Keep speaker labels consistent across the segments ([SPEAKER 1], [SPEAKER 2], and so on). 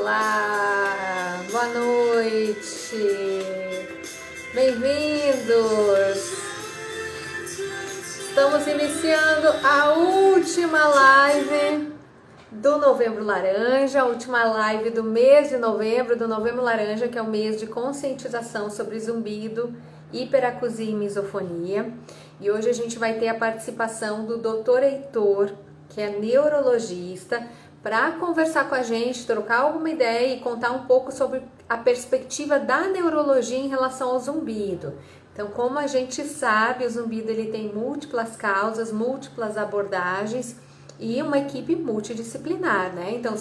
[SPEAKER 1] Olá, boa noite, bem-vindos. Estamos iniciando a última live do Novembro Laranja, a última live do mês de novembro, do Novembro Laranja, que é o mês de conscientização sobre zumbido, hiperacusia e misofonia. E hoje a gente vai ter a participação do Dr. Heitor, que é neurologista, para conversar com a gente, trocar alguma ideia e contar um pouco sobre a perspectiva da neurologia em relação ao zumbido. Então, como a gente sabe, o zumbido ele tem múltiplas causas, múltiplas abordagens e uma equipe multidisciplinar, né? Então,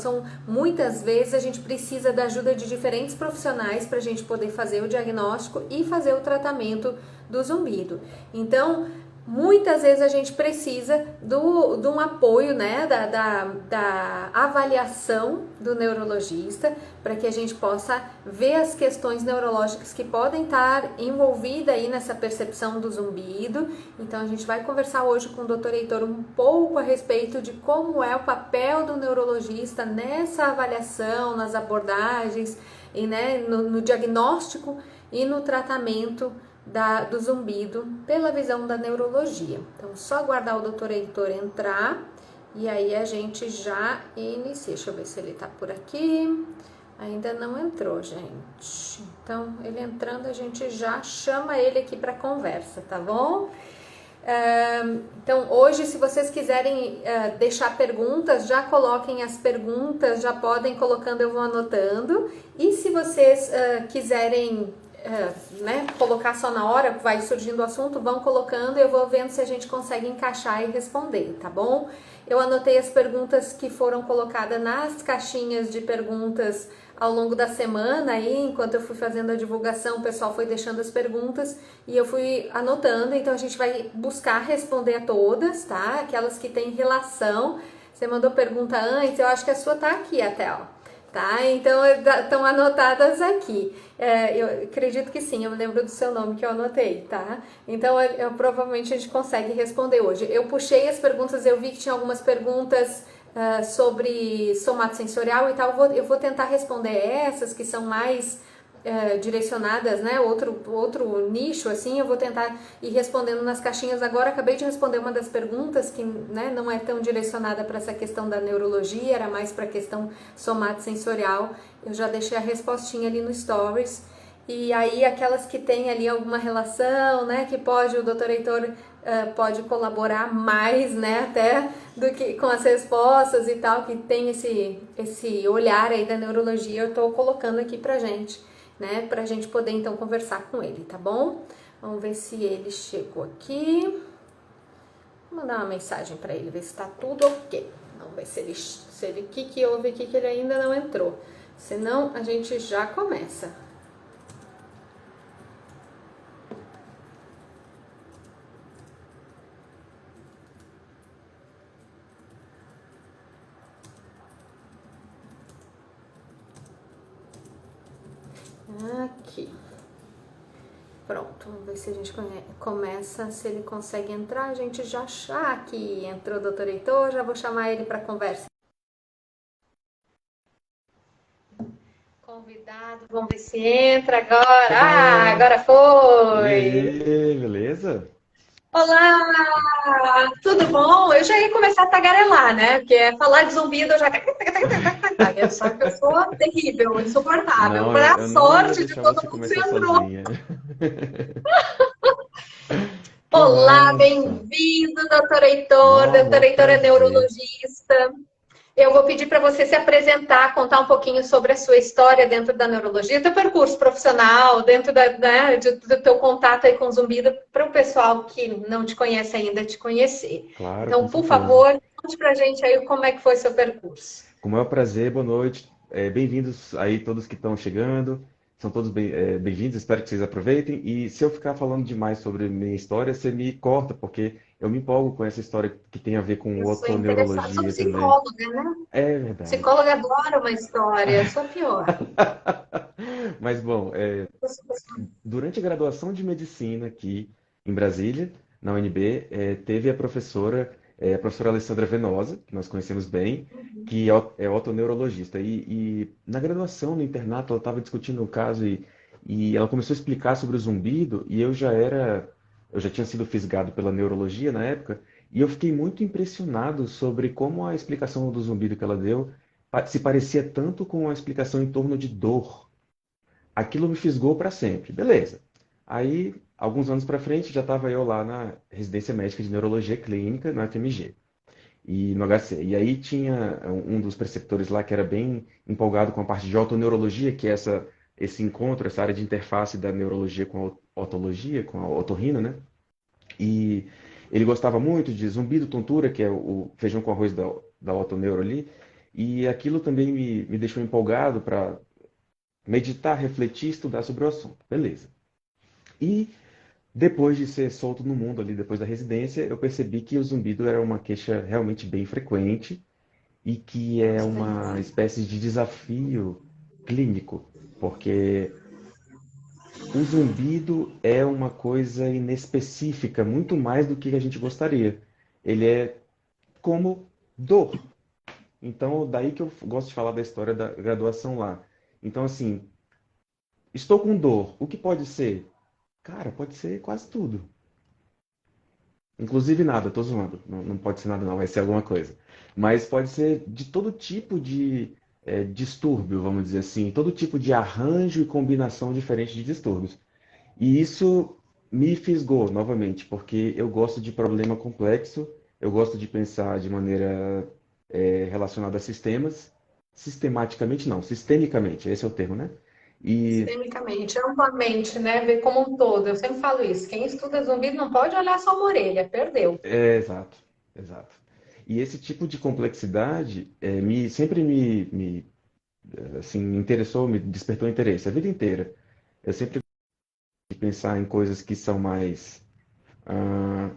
[SPEAKER 1] muitas vezes a gente precisa da ajuda de diferentes profissionais para a gente poder fazer o diagnóstico e fazer o tratamento do zumbido. Então, muitas vezes a gente precisa de um apoio, né, da avaliação do neurologista para que a gente possa ver as questões neurológicas que podem estar envolvidas aí nessa percepção do zumbido. Então a gente vai conversar hoje com o Dr. Heitor um pouco a respeito de como é o papel do neurologista nessa avaliação, nas abordagens e, né, no diagnóstico e no tratamento do zumbido pela visão da neurologia. Então, só aguardar o Dr. Heitor entrar e aí a gente já inicia. Deixa eu ver se ele tá por aqui. Ainda não entrou, gente. Então, ele entrando, a gente já chama ele aqui para conversa, tá bom? Então, hoje, se vocês quiserem deixar perguntas, já coloquem as perguntas, já podem colocando, eu vou anotando. E se vocês quiserem né, colocar só na hora, vai surgindo o assunto, vão colocando e eu vou vendo se a gente consegue encaixar e responder, tá bom? Eu anotei as perguntas que foram colocadas nas caixinhas de perguntas ao longo da semana aí, enquanto eu fui fazendo a divulgação, o pessoal foi deixando as perguntas e eu fui anotando, então a gente vai buscar responder a todas, tá? Aquelas que têm relação. Você mandou pergunta antes, eu acho que a sua tá aqui até, ó. Tá? Então, estão anotadas aqui. Eu acredito que sim, eu me lembro do seu nome que eu anotei, tá? Então, provavelmente a gente consegue responder hoje. Eu puxei as perguntas, eu vi que tinha algumas perguntas sobre somatosensorial e tal. Eu vou tentar responder essas que são mais direcionadas, né? Outro nicho, assim, eu vou tentar ir respondendo nas caixinhas agora. Acabei de responder uma das perguntas que, né, não é tão direcionada para essa questão da neurologia, era mais para a questão somatosensorial. Eu já deixei a respostinha ali no Stories. E aí aquelas que tem ali alguma relação, né, que o Dr. Heitor pode colaborar mais, né, até do que com as respostas e tal, que tem esse olhar aí da neurologia, eu estou colocando aqui pra gente, né, pra gente poder então conversar com ele, tá bom? Vamos ver se ele chegou aqui. Vou mandar uma mensagem para ele, ver se tá tudo ok. Vamos ver se ele que houve aqui que ele ainda não entrou. Senão a gente já começa. Aqui. Pronto, vamos ver se a gente começa, se ele consegue entrar, a gente já aqui entrou o Dr. Heitor, já vou chamar ele para conversa. Convidado, vamos ver se entra agora. Ah, agora
[SPEAKER 2] E
[SPEAKER 1] foi!
[SPEAKER 2] aí, beleza?
[SPEAKER 1] Olá, tudo bom? Eu já ia começar a tagarelar, né? Porque falar de zumbido eu já. Só que eu sou terrível, insuportável.
[SPEAKER 2] Não,
[SPEAKER 1] Para a
[SPEAKER 2] eu não ia
[SPEAKER 1] sorte de
[SPEAKER 2] deixar
[SPEAKER 1] todo
[SPEAKER 2] você
[SPEAKER 1] mundo, você
[SPEAKER 2] começar
[SPEAKER 1] entrou.
[SPEAKER 2] sozinha. Que
[SPEAKER 1] Olá,
[SPEAKER 2] massa!
[SPEAKER 1] bem-vindo, doutor Heitor.
[SPEAKER 2] Não,
[SPEAKER 1] Doutor
[SPEAKER 2] maior
[SPEAKER 1] Heitor é
[SPEAKER 2] prazer.
[SPEAKER 1] neurologista. Eu vou pedir para você se apresentar, contar um pouquinho sobre a sua história dentro da neurologia, teu percurso profissional, dentro né, do teu contato aí com o zumbido, para o pessoal que não te conhece ainda te conhecer.
[SPEAKER 2] Claro, com
[SPEAKER 1] Então, por
[SPEAKER 2] certeza.
[SPEAKER 1] favor, conte para a gente aí como é que foi seu percurso.
[SPEAKER 2] Com o maior prazer, boa noite. Bem-vindos aí todos que estão chegando. São todos bem-vindos, espero que vocês aproveitem. E se eu ficar falando demais sobre minha história, você me corta, porque eu me empolgo com essa história que tem a ver com
[SPEAKER 1] Eu sou interessada, sou
[SPEAKER 2] otoneurologia também.
[SPEAKER 1] psicóloga, né?
[SPEAKER 2] É verdade.
[SPEAKER 1] Psicóloga adora uma história, sou pior.
[SPEAKER 2] Mas bom, durante a graduação de medicina aqui em Brasília, na UNB, teve a professora é a professora Alessandra Venosa, que nós conhecemos bem, que é otoneurologista. E na graduação, no internato, ela estava discutindo o caso e ela começou a explicar sobre o zumbido e eu já tinha sido fisgado pela neurologia na época, e eu fiquei muito impressionado sobre como a explicação do zumbido que ela deu se parecia tanto com a explicação em torno de dor. Aquilo me fisgou para sempre. Beleza. Aí, alguns anos para frente, já estava eu lá na residência médica de neurologia clínica, na FMG, e no HC. E aí tinha um dos preceptores lá que era bem empolgado com a parte de otoneurologia, que é esse encontro, essa área de interface da neurologia com a otologia, com a otorrina, né? E ele gostava muito de zumbido, tontura, que é o feijão com arroz da otoneuro ali. E aquilo também me deixou empolgado para meditar, refletir, estudar sobre o assunto. Beleza. E depois de ser solto no mundo ali, depois da residência, eu percebi que o zumbido era uma queixa realmente bem frequente e que é uma
[SPEAKER 1] Bastante.
[SPEAKER 2] espécie de desafio clínico, porque o zumbido é uma coisa inespecífica, muito mais do que a gente gostaria. Ele é como dor. Então, daí que eu gosto de falar da história da graduação lá. Então, assim, estou com dor. O que pode ser? Cara, pode ser quase tudo. Inclusive nada, tô zoando. Não, não pode ser nada, não, vai ser alguma coisa. Mas pode ser de todo tipo de distúrbio, vamos dizer assim, todo tipo de arranjo e combinação diferente de distúrbios. E isso me fisgou novamente, porque eu gosto de problema complexo, eu gosto de pensar de maneira relacionada a sistemas, sistematicamente não, sistemicamente, esse é o termo, né? E
[SPEAKER 1] Sistemicamente, amplamente, né? Ver como um todo. Eu sempre falo isso. Quem estuda zumbido não pode olhar só uma orelha, perdeu.
[SPEAKER 2] exato, exato. E esse tipo de complexidade sempre assim, me interessou, me despertou interesse a vida inteira. Eu sempre gosto de pensar em coisas que são mais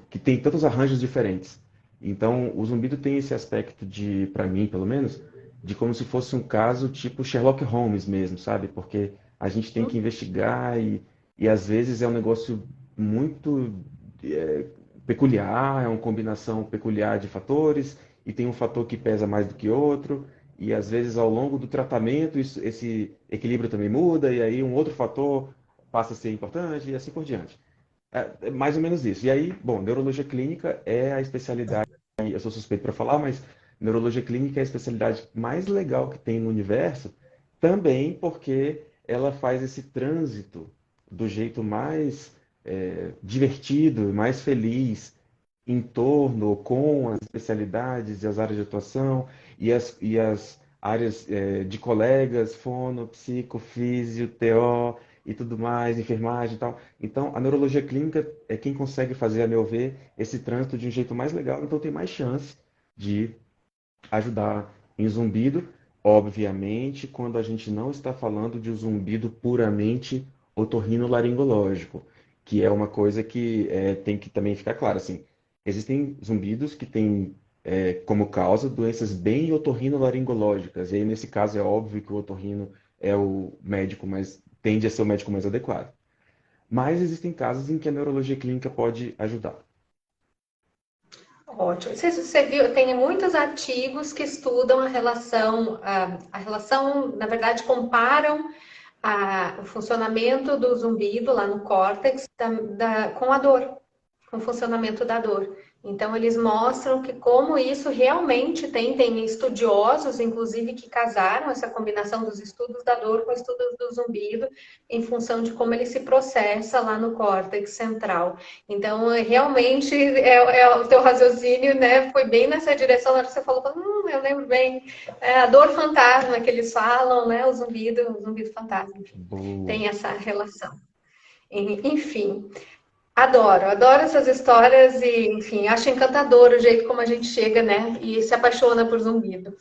[SPEAKER 2] que tem tantos arranjos diferentes. Então, o zumbido tem esse aspecto de, para mim, pelo menos, de como se fosse um caso tipo Sherlock Holmes mesmo, sabe? Porque a gente tem que investigar e às vezes é um negócio muito é, peculiar, é uma combinação peculiar de fatores e tem um fator que pesa mais do que outro. E às vezes ao longo do tratamento esse equilíbrio também muda e aí um outro fator passa a ser importante e assim por diante. É mais ou menos isso. E aí, bom, neurologia clínica é a especialidade, eu sou suspeito para falar, mas neurologia clínica é a especialidade mais legal que tem no universo, também porque ela faz esse trânsito do jeito mais divertido, mais feliz, em torno, com as especialidades e as áreas de atuação e as áreas de colegas, fono, psico, físio, TO e tudo mais, enfermagem e tal. Então, a neurologia clínica é quem consegue fazer, a meu ver, esse trânsito de um jeito mais legal, então tem mais chance de ajudar em zumbido, obviamente, quando a gente não está falando de um zumbido puramente otorrinolaringológico, que é uma coisa que tem que também ficar claro, assim, existem zumbidos que têm como causa doenças bem otorrinolaringológicas, e aí nesse caso é óbvio que o otorrino é o médico mais, tende a ser o médico mais adequado. Mas existem casos em que a neurologia clínica pode ajudar.
[SPEAKER 1] Ótimo. Você viu, tem muitos artigos que estudam a relação, na verdade, comparam o funcionamento do zumbido lá no córtex com a dor, com o funcionamento da dor. Então, eles mostram que como isso realmente tem estudiosos, inclusive, que casaram essa combinação dos estudos da dor com estudos do zumbido, em função de como ele se processa lá no córtex central. Então, realmente, o teu raciocínio, né, foi bem nessa direção, na hora que você falou, eu lembro bem, a dor fantasma que eles falam, né, o zumbido fantasma, enfim,
[SPEAKER 2] Boa.
[SPEAKER 1] tem essa relação. Enfim, adoro, adoro essas histórias e, enfim, acho encantador o jeito como a gente chega, né, e se apaixona por zumbido.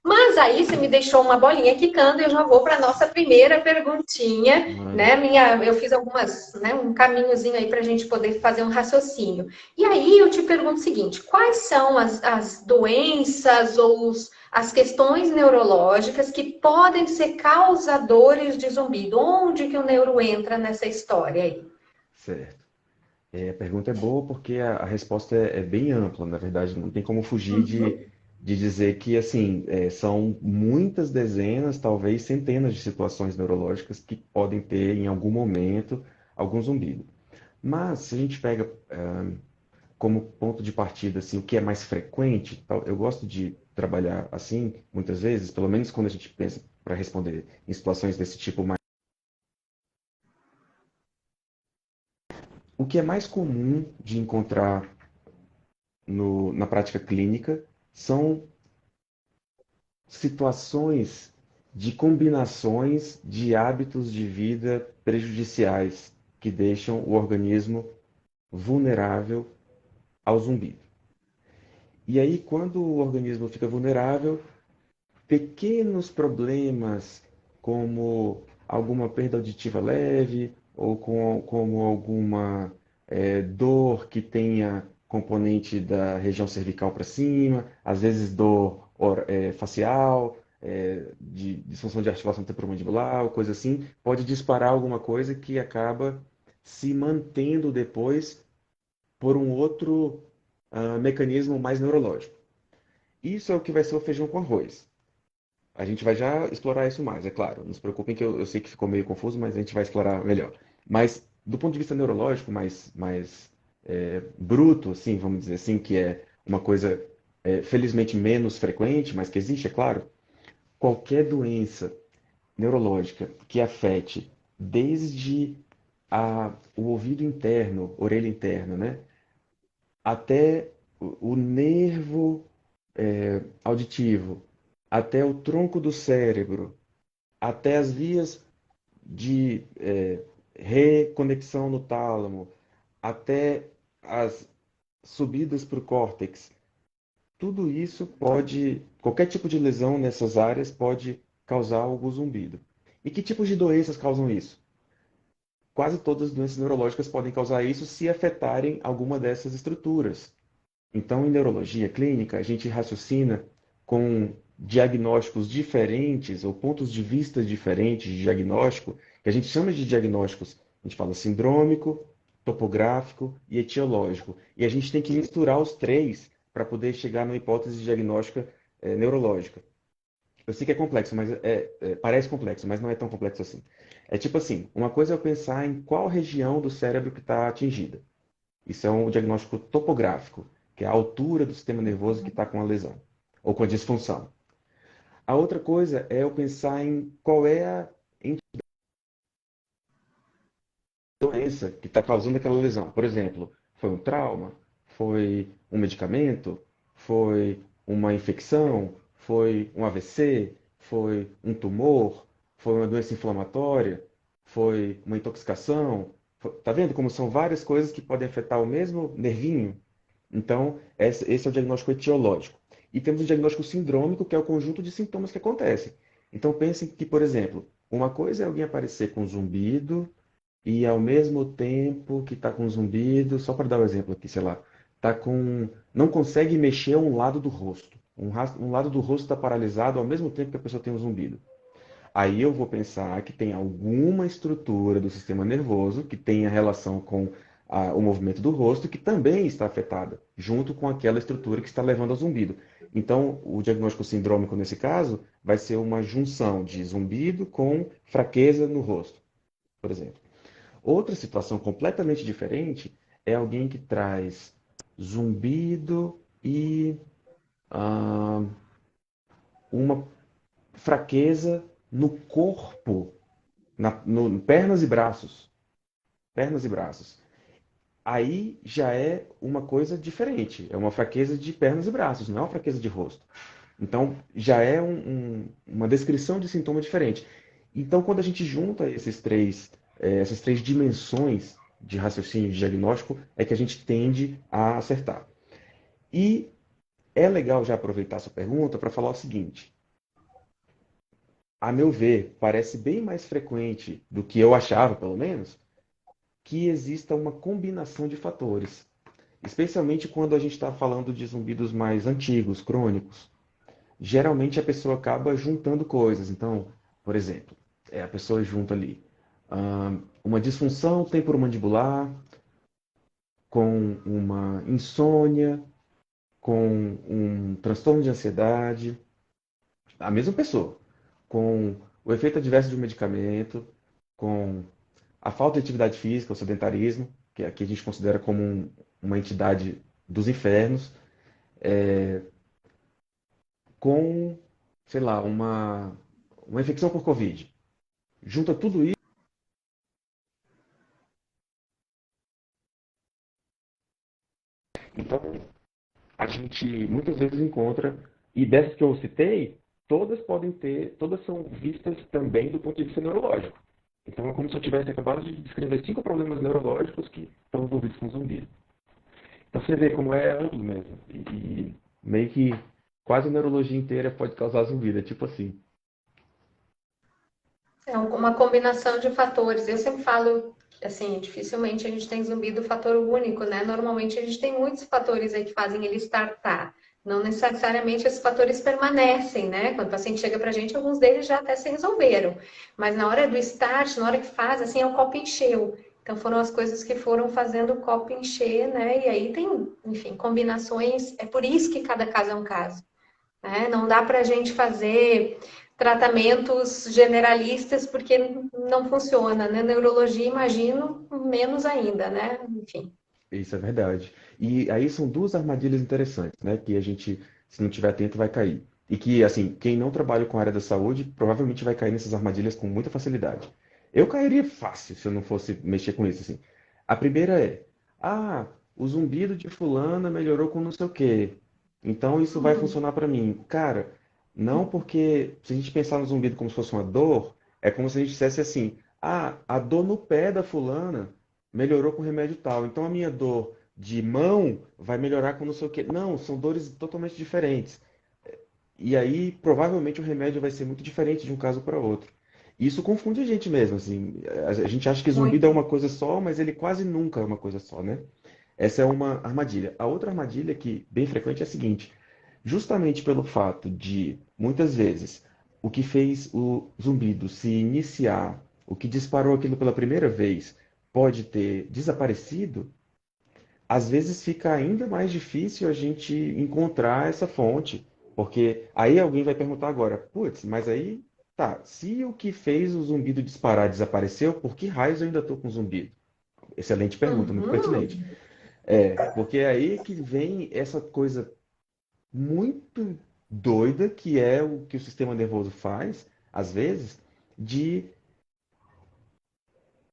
[SPEAKER 1] Mas aí você me deixou uma bolinha quicando e eu já vou para a nossa primeira perguntinha,
[SPEAKER 2] Manda.
[SPEAKER 1] né? Eu fiz um caminhozinho aí para a gente poder fazer um raciocínio. E aí eu te pergunto o seguinte: quais são as doenças ou as questões neurológicas que podem ser causadores de zumbido? Onde que o neuro entra nessa história aí?
[SPEAKER 2] Certo. A pergunta é boa porque a resposta é bem ampla, na verdade, não tem como fugir
[SPEAKER 1] Uhum.
[SPEAKER 2] de dizer que, assim, são muitas dezenas, talvez centenas de situações neurológicas que podem ter, em algum momento, algum zumbido. Mas, se a gente pega como ponto de partida, assim, o que é mais frequente, eu gosto de trabalhar assim, muitas vezes, pelo menos quando a gente pensa para responder em situações desse tipo. O que é mais comum de encontrar na prática clínica são situações de combinações de hábitos de vida prejudiciais que deixam o organismo vulnerável ao zumbido. E aí, quando o organismo fica vulnerável, pequenos problemas, como alguma perda auditiva leve, ou como alguma dor que tenha componente da região cervical para cima, às vezes dor facial, de disfunção de articulação temporomandibular, ou coisa assim, pode disparar alguma coisa que acaba se mantendo depois por um outro mecanismo mais neurológico. Isso é o que vai ser o feijão com arroz. A gente vai já explorar isso mais, é claro. Não se preocupem que eu sei que ficou meio confuso, mas a gente vai explorar melhor. Mas do ponto de vista neurológico, mais bruto, assim, vamos dizer assim, que é uma coisa felizmente menos frequente, mas que existe, é claro. Qualquer doença neurológica que afete desde o ouvido interno, orelha interna, né, até o nervo auditivo, até o tronco do cérebro, até as vias de reconexão no tálamo, até as subidas para o córtex. Tudo isso pode, qualquer tipo de lesão nessas áreas pode causar algum zumbido. E que tipos de doenças causam isso? Quase todas as doenças neurológicas podem causar isso se afetarem alguma dessas estruturas. Então, em neurologia clínica, a gente raciocina com diagnósticos diferentes ou pontos de vista diferentes de diagnóstico, que a gente chama de diagnósticos, a gente fala sindrômico, topográfico e etiológico. E a gente tem que misturar os três para poder chegar numa hipótese diagnóstica neurológica. Eu sei que é complexo, mas parece complexo, mas não é tão complexo assim. É tipo assim, uma coisa é eu pensar em qual região do cérebro que está atingida. Isso é um diagnóstico topográfico, que é a altura do sistema nervoso que está com a lesão ou com a disfunção. A outra coisa é eu pensar em qual é a doença que está causando aquela lesão. Por exemplo, foi um trauma? Foi um medicamento? Foi uma infecção? Foi um AVC? Foi um tumor? Foi uma doença inflamatória? Foi uma intoxicação? Tá vendo como são várias coisas que podem afetar o mesmo nervinho? Então, esse é o diagnóstico etiológico. E temos o diagnóstico sindrômico, que é o conjunto de sintomas que acontecem. Então, pensem que, por exemplo, uma coisa é alguém aparecer com zumbido e, ao mesmo tempo que está com zumbido, só para dar um exemplo aqui, sei lá, não consegue mexer um lado do rosto. Um lado do rosto está paralisado ao mesmo tempo que a pessoa tem um zumbido. Aí eu vou pensar que tem alguma estrutura do sistema nervoso que tenha relação com o movimento do rosto que também está afetada, junto com aquela estrutura que está levando ao zumbido. Então, o diagnóstico sindrômico, nesse caso, vai ser uma junção de zumbido com fraqueza no rosto, por exemplo. Outra situação completamente diferente é alguém que traz zumbido e ah, uma fraqueza no corpo, pernas e braços. Pernas e braços. Aí já é uma coisa diferente. É uma fraqueza de pernas e braços, não é uma fraqueza de rosto. Então já é uma descrição de sintoma diferente. Então, quando a gente junta essas três dimensões de raciocínio de diagnóstico, é que a gente tende a acertar. E é legal já aproveitar essa pergunta para falar o seguinte: a meu ver, parece bem mais frequente do que eu achava, pelo menos, que exista uma combinação de fatores, especialmente quando a gente está falando de zumbidos mais antigos, crônicos. Geralmente a pessoa acaba juntando coisas. Então, por exemplo, a pessoa junta ali uma disfunção temporomandibular com uma insônia, com um transtorno de ansiedade, a mesma pessoa, com o efeito adverso de um medicamento, com a falta de atividade física, o sedentarismo, que aqui a gente considera como uma entidade dos infernos, com, sei lá, uma infecção por Covid. Junta tudo isso, então a gente muitas vezes encontra, e dessas que eu citei, todas podem ter, todas são vistas também do ponto de vista neurológico. Então é como se eu tivesse acabado de descrever 5 problemas neurológicos que estão envolvidos com zumbi. Então você vê como é amplo mesmo. E meio que quase a neurologia inteira pode causar zumbi, é tipo assim.
[SPEAKER 1] É uma combinação de fatores. Eu sempre falo, assim, dificilmente a gente tem zumbi do fator único, né? Normalmente a gente tem muitos fatores aí que fazem ele startar. Não necessariamente esses fatores permanecem, né? Quando o paciente chega pra gente, alguns deles já até se resolveram. Mas na hora do start, na hora que faz, assim, é o copo encheu. Então foram as coisas que foram fazendo o copo encher, né? E aí tem, enfim, combinações. É por isso que cada caso é um caso, né? Não dá para a gente fazer tratamentos generalistas porque não funciona, né? Neurologia, imagino, menos ainda, né? Enfim.
[SPEAKER 2] Isso é verdade. E aí são duas armadilhas interessantes, né? Que a gente, se não tiver atento, vai cair. E que, assim, quem não trabalha com a área da saúde provavelmente vai cair nessas armadilhas com muita facilidade. Eu cairia fácil se eu não fosse mexer com isso, assim. A primeira é, ah, o zumbido de fulana melhorou com não sei o quê. Então isso vai funcionar para mim. Cara, não, porque se a gente pensar no zumbido como se fosse uma dor, é como se a gente dissesse assim, ah, a dor no pé da fulana melhorou com remédio tal. Então a minha dor de mão vai melhorar com não sei o quê. Não, são dores totalmente diferentes. E aí, provavelmente, o remédio vai ser muito diferente de um caso para outro. E isso confunde a gente mesmo, assim. A gente acha que zumbido é
[SPEAKER 1] Muito.
[SPEAKER 2] uma coisa só, mas ele quase nunca é uma coisa só, né? Essa é uma armadilha. A outra armadilha, que bem frequente, é a seguinte: justamente pelo fato de, muitas vezes, o que fez o zumbido se iniciar, o que disparou aquilo pela primeira vez, pode ter desaparecido, às vezes fica ainda mais difícil a gente encontrar essa fonte. Porque aí alguém vai perguntar agora, putz, mas aí, tá, se o que fez o zumbido disparar desapareceu, por que raios eu ainda estou com zumbido? Excelente pergunta, muito pertinente.
[SPEAKER 1] Uhum.
[SPEAKER 2] Porque é aí que vem essa coisa muito doida que é o que o sistema nervoso faz, às vezes, de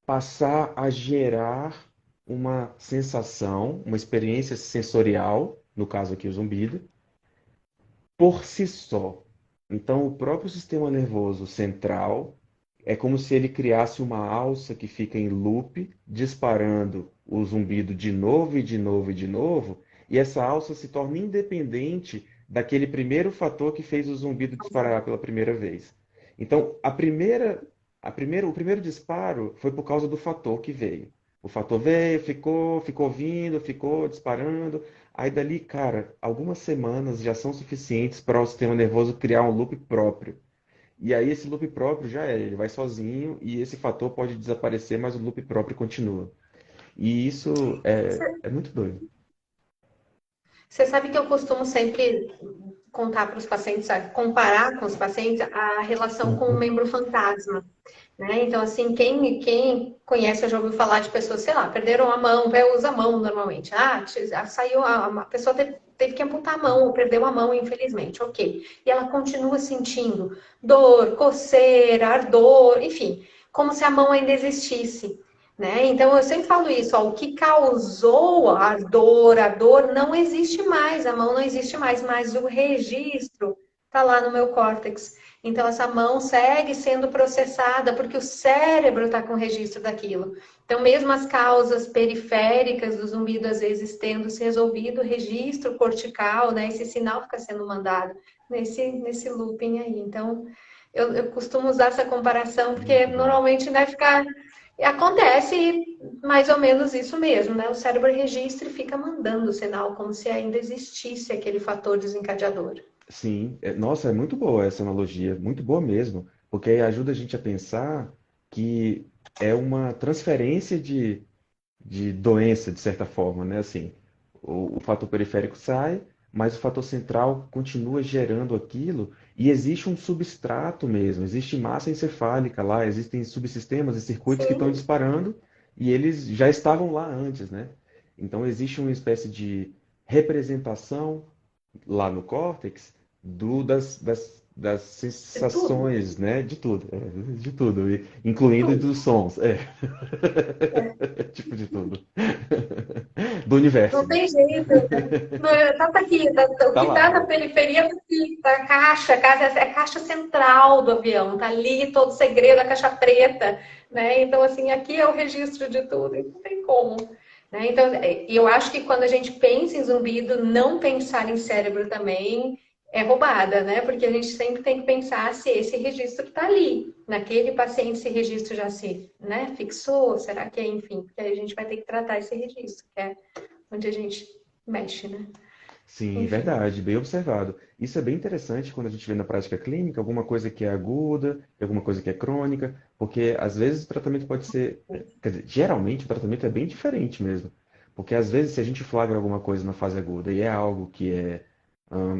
[SPEAKER 2] passar a gerar uma sensação, uma experiência sensorial, no caso aqui o zumbido, por si só. Então, o próprio sistema nervoso central é como se ele criasse uma alça que fica em loop, disparando o zumbido de novo e de novo e de novo, e essa alça se torna independente daquele primeiro fator que fez o zumbido disparar pela primeira vez. Então, o primeiro disparo foi por causa do fator que veio. O fator veio, ficou vindo, ficou disparando. Aí dali, cara, algumas semanas já são suficientes para o sistema nervoso criar um loop próprio. E aí esse loop próprio já é, ele vai sozinho e esse fator pode desaparecer, mas o loop próprio continua. E isso é muito doido.
[SPEAKER 1] Você sabe que eu costumo sempre contar para os pacientes, comparar com os pacientes a relação com o membro fantasma, né? Então, assim, quem conhece, eu já ouviu falar de pessoas, sei lá, perderam a mão, usa a mão normalmente. Saiu, a pessoa teve que amputar a mão, ou perdeu a mão, infelizmente, ok. E ela continua sentindo dor, coceira, ardor, enfim, como se a mão ainda existisse. Né? Então, eu sempre falo isso, ó, o que causou a dor não existe mais, a mão não existe mais, mas o registro está lá no meu córtex. Então, essa mão segue sendo processada porque o cérebro está com registro daquilo. Então, mesmo as causas periféricas do zumbido, às vezes, tendo se resolvido, o registro cortical, né, esse sinal fica sendo mandado nesse looping aí. Então, eu costumo usar essa comparação porque
[SPEAKER 2] Muito bom.
[SPEAKER 1] normalmente vai ficar. Acontece mais ou menos isso mesmo, né? O cérebro registra e fica mandando o sinal, como se ainda existisse aquele fator desencadeador.
[SPEAKER 2] Sim, nossa, é muito boa essa analogia, muito boa mesmo, porque aí ajuda a gente a pensar que é uma transferência de doença, de certa forma, né? Assim, o fator periférico sai, mas o fator central continua gerando aquilo e existe um substrato mesmo, existe massa encefálica lá, existem subsistemas e circuitos que estão
[SPEAKER 1] Sim,
[SPEAKER 2] disparando e eles já estavam lá antes, né? Então existe uma espécie de representação lá no córtex das
[SPEAKER 1] de tudo.
[SPEAKER 2] sensações, né? De tudo, incluindo
[SPEAKER 1] Tudo.
[SPEAKER 2] dos sons,
[SPEAKER 1] É.
[SPEAKER 2] tipo de tudo. Do universo,
[SPEAKER 1] Não
[SPEAKER 2] né?
[SPEAKER 1] tem jeito, né? Tá aqui, o
[SPEAKER 2] Tá
[SPEAKER 1] que está
[SPEAKER 2] lá.
[SPEAKER 1] na periferia tá aqui, tá é a caixa central do avião, tá ali todo o segredo, a caixa preta, né? Então, assim, aqui é o registro de tudo, e não tem como. Né? Então, eu acho que quando a gente pensa em zumbido, não pensar em cérebro também é roubada, né? Porque a gente sempre tem que pensar se esse registro está ali, naquele paciente, esse registro já se, né, fixou, será que é, enfim, porque aí a gente vai ter que tratar esse registro, que é onde a gente mexe, né?
[SPEAKER 2] Sim,
[SPEAKER 1] Enfim.
[SPEAKER 2] verdade, bem observado. Isso é bem interessante quando a gente vê na prática clínica alguma coisa que é aguda, alguma coisa que é crônica, porque às vezes o tratamento pode ser, quer dizer, geralmente o tratamento é bem diferente mesmo. Porque às vezes se a gente flagra alguma coisa na fase aguda e é algo que é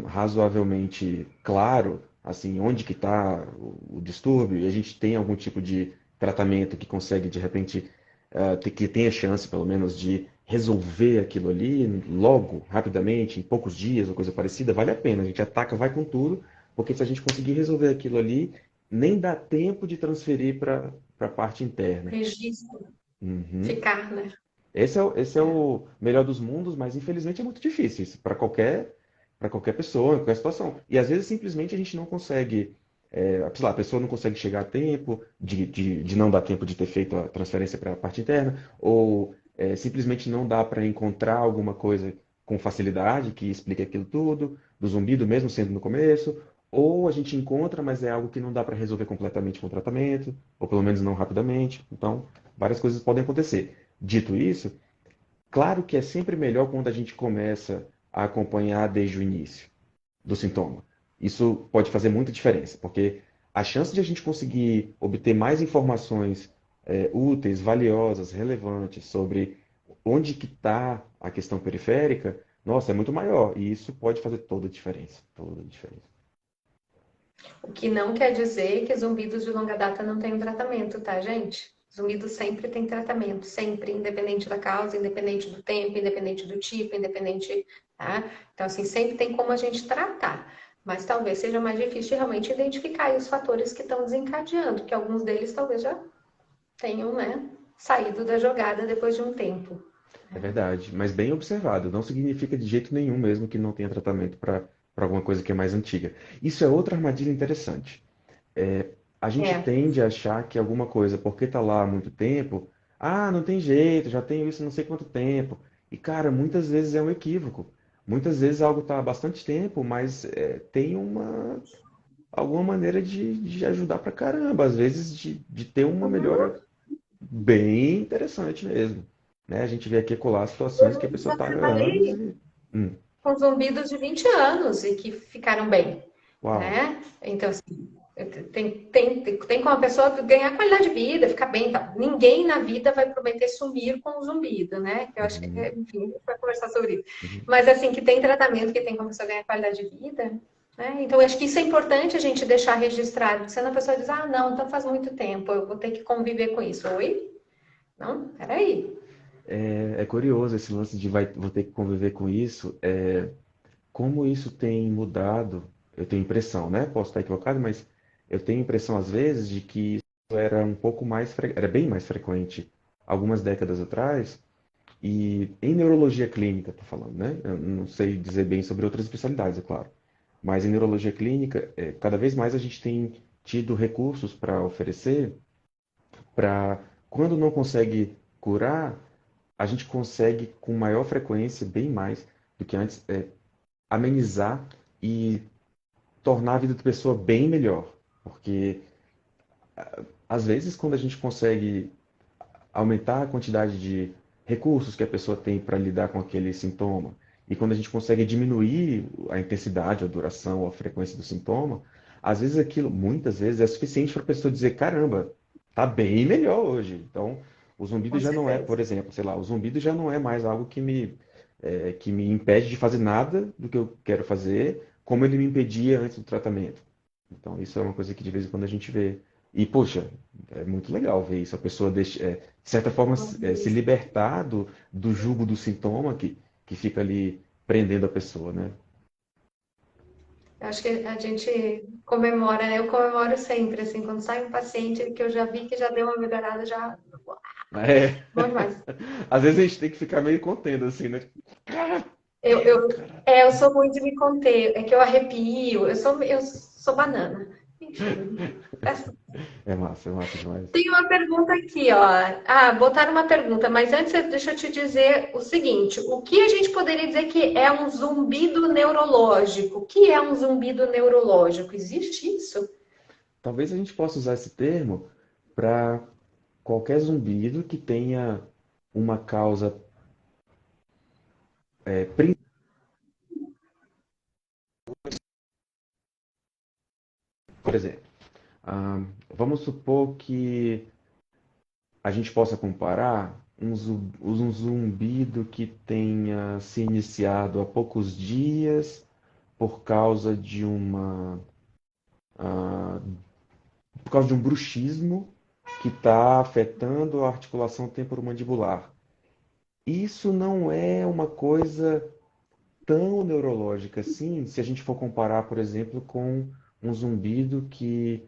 [SPEAKER 2] razoavelmente claro, assim, onde que está o distúrbio, e a gente tem algum tipo de tratamento que consegue de repente que tenha chance, pelo menos, de resolver aquilo ali logo, rapidamente, em poucos dias ou coisa parecida, vale a pena. A gente ataca, vai com tudo, porque se a gente conseguir resolver aquilo ali, nem dá tempo de transferir para a parte interna.
[SPEAKER 1] Registro.
[SPEAKER 2] Uhum.
[SPEAKER 1] Ficar, né?
[SPEAKER 2] Esse é o melhor dos mundos, mas infelizmente é muito difícil isso para qualquer pessoa, em qualquer situação. E às vezes simplesmente a gente não consegue, sei lá, a pessoa não consegue chegar a tempo, de não dar tempo de ter feito a transferência para a parte interna, ou simplesmente não dá para encontrar alguma coisa com facilidade que explique aquilo tudo, do zumbido mesmo sendo no começo, ou a gente encontra, mas é algo que não dá para resolver completamente com o tratamento, ou pelo menos não rapidamente. Então, várias coisas podem acontecer. Dito isso, claro que é sempre melhor quando a gente começa a acompanhar desde o início do sintoma. Isso pode fazer muita diferença, porque a chance de a gente conseguir obter mais informações úteis, valiosas, relevantes sobre onde que está a questão periférica, nossa, é muito maior. E isso pode fazer toda a diferença. Toda a diferença.
[SPEAKER 1] O que não quer dizer que zumbidos de longa data não tenham tratamento, tá, gente? Zumbido sempre tem tratamento, sempre, independente da causa, independente do tempo, independente do tipo, independente, tá? Então, assim, sempre tem como a gente tratar. Mas talvez seja mais difícil realmente identificar aí os fatores que estão desencadeando, que alguns deles talvez já tenham, né, saído da jogada depois de um tempo.
[SPEAKER 2] É verdade, mas bem observado. Não significa de jeito nenhum mesmo que não tenha tratamento para alguma coisa que é mais antiga. Isso é outra armadilha interessante. A gente
[SPEAKER 1] É,
[SPEAKER 2] tende a achar que alguma coisa, porque está lá há muito tempo, não tem jeito, já tenho isso não sei quanto tempo. E, cara, muitas vezes é um equívoco. Muitas vezes algo está há bastante tempo, mas tem alguma maneira de ajudar pra caramba. Às vezes de ter uma melhora bem interessante mesmo. Né? A gente vê aqui e colar situações que a pessoa
[SPEAKER 1] já
[SPEAKER 2] está há anos
[SPEAKER 1] trabalhei
[SPEAKER 2] e. Hum,
[SPEAKER 1] com zumbidos de 20 anos e que ficaram bem,
[SPEAKER 2] uau.
[SPEAKER 1] né? Então, assim, tem como a pessoa ganhar qualidade de vida, ficar bem. Tá? Ninguém na vida vai prometer sumir com o zumbido, né? Eu acho que,
[SPEAKER 2] Uhum,
[SPEAKER 1] enfim, a gente vai conversar sobre isso.
[SPEAKER 2] uhum.
[SPEAKER 1] Mas, assim, que tem tratamento, que tem como a pessoa ganhar qualidade de vida, né? Então, eu acho que isso é importante a gente deixar registrado, porque senão a pessoa diz, não, então faz muito tempo, eu vou ter que conviver com isso. Oi? Não, peraí.
[SPEAKER 2] É curioso esse lance de vou ter que conviver com isso. Como isso tem mudado, eu tenho impressão, né? Posso estar equivocado, mas eu tenho impressão às vezes de que isso era um pouco mais, era bem mais frequente algumas décadas atrás, e em neurologia clínica, estou falando, né? Eu não sei dizer bem sobre outras especialidades, é claro, mas em neurologia clínica, cada vez mais a gente tem tido recursos para oferecer para, quando não consegue curar, a gente consegue com maior frequência, bem mais do que antes, amenizar e tornar a vida da pessoa bem melhor. Porque, às vezes, quando a gente consegue aumentar a quantidade de recursos que a pessoa tem para lidar com aquele sintoma, e quando a gente consegue diminuir a intensidade, a duração, ou a frequência do sintoma, às vezes aquilo, muitas vezes, é suficiente para a pessoa dizer, caramba, tá bem melhor hoje. Então, O zumbido
[SPEAKER 1] com
[SPEAKER 2] já não é,
[SPEAKER 1] certeza.
[SPEAKER 2] por exemplo, sei lá, o zumbido já não é mais algo que me impede de fazer nada do que eu quero fazer, como ele me impedia antes do tratamento. Então, isso é uma coisa que de vez em quando a gente vê. E, poxa, é muito legal ver isso. A pessoa deixa, de certa forma, se libertar do jugo do sintoma que fica ali prendendo a pessoa, né?
[SPEAKER 1] Eu acho que a gente comemora, né? Eu comemoro sempre, assim, quando sai um paciente que eu já vi que já deu uma melhorada, já.
[SPEAKER 2] É.
[SPEAKER 1] Bom demais.
[SPEAKER 2] Às vezes a gente tem que ficar meio contendo, assim, né? Cara,
[SPEAKER 1] Eu, eu, eu sou muito de me conter, é que eu arrepio, eu sou banana. Enfim.
[SPEAKER 2] é massa demais.
[SPEAKER 1] Tem uma pergunta aqui, ó. Ah, botaram uma pergunta, mas antes deixa eu te dizer o seguinte: o que a gente poderia dizer que é um zumbido neurológico? O que é um zumbido neurológico? Existe isso?
[SPEAKER 2] Talvez a gente possa usar esse termo para qualquer zumbido que tenha uma causa, principal, por exemplo. Vamos supor que a gente possa comparar um zumbido que tenha se iniciado há poucos dias por causa ah, por causa de um bruxismo que está afetando a articulação temporomandibular. Isso não é uma coisa tão neurológica assim, se a gente for comparar, por exemplo, com um zumbido que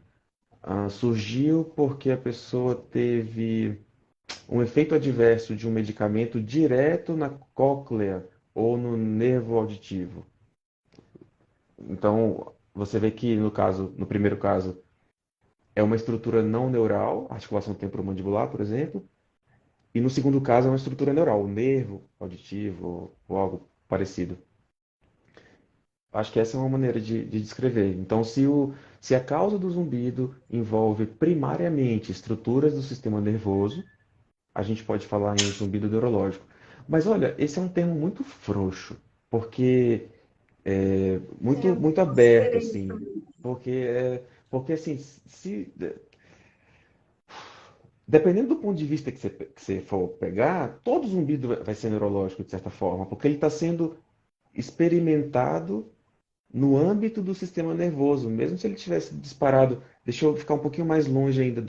[SPEAKER 2] surgiu porque a pessoa teve um efeito adverso de um medicamento direto na cóclea ou no nervo auditivo. Então, você vê que no caso, no primeiro caso, é uma estrutura não neural, articulação temporomandibular, por exemplo, e no segundo caso é uma estrutura neural, o nervo auditivo ou algo parecido. Acho que essa é uma maneira de descrever. Então, se a causa do zumbido envolve primariamente estruturas do sistema nervoso, a gente pode falar em zumbido neurológico. Mas olha, esse é um termo muito frouxo, porque é
[SPEAKER 1] Eu
[SPEAKER 2] muito aberto,
[SPEAKER 1] considerei isso
[SPEAKER 2] assim.
[SPEAKER 1] também.
[SPEAKER 2] Porque assim, dependendo do ponto de vista que você for pegar, todo zumbido vai ser neurológico, de certa forma, porque ele está sendo experimentado no âmbito do sistema nervoso, mesmo se ele tivesse disparado. Deixa eu ficar um pouquinho mais longe ainda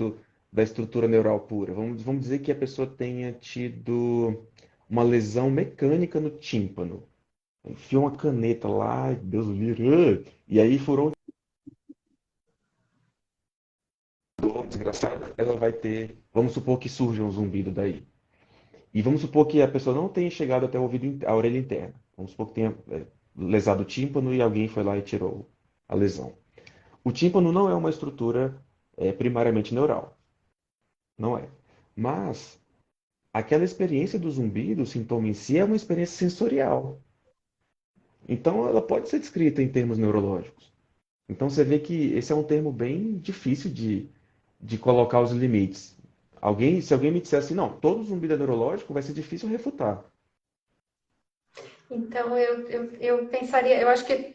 [SPEAKER 2] da estrutura neural pura. Vamos dizer que a pessoa tenha tido uma lesão mecânica no tímpano. Enfiou uma caneta lá, Deus o livre, e aí furou um desgraçado, ela vai ter. Vamos supor que surja um zumbido daí. E vamos supor que a pessoa não tenha chegado até o a orelha interna. Vamos supor que tenha lesado o tímpano e alguém foi lá e tirou a lesão. O tímpano não é uma estrutura primariamente neural, não é. Mas aquela experiência do zumbido, o sintoma em si, é uma experiência sensorial. Então ela pode ser descrita em termos neurológicos. Então você vê que esse é um termo bem difícil de colocar os limites. Se alguém me disser assim, não, todo zumbido é neurológico, vai ser difícil refutar.
[SPEAKER 1] Então, eu pensaria, eu acho que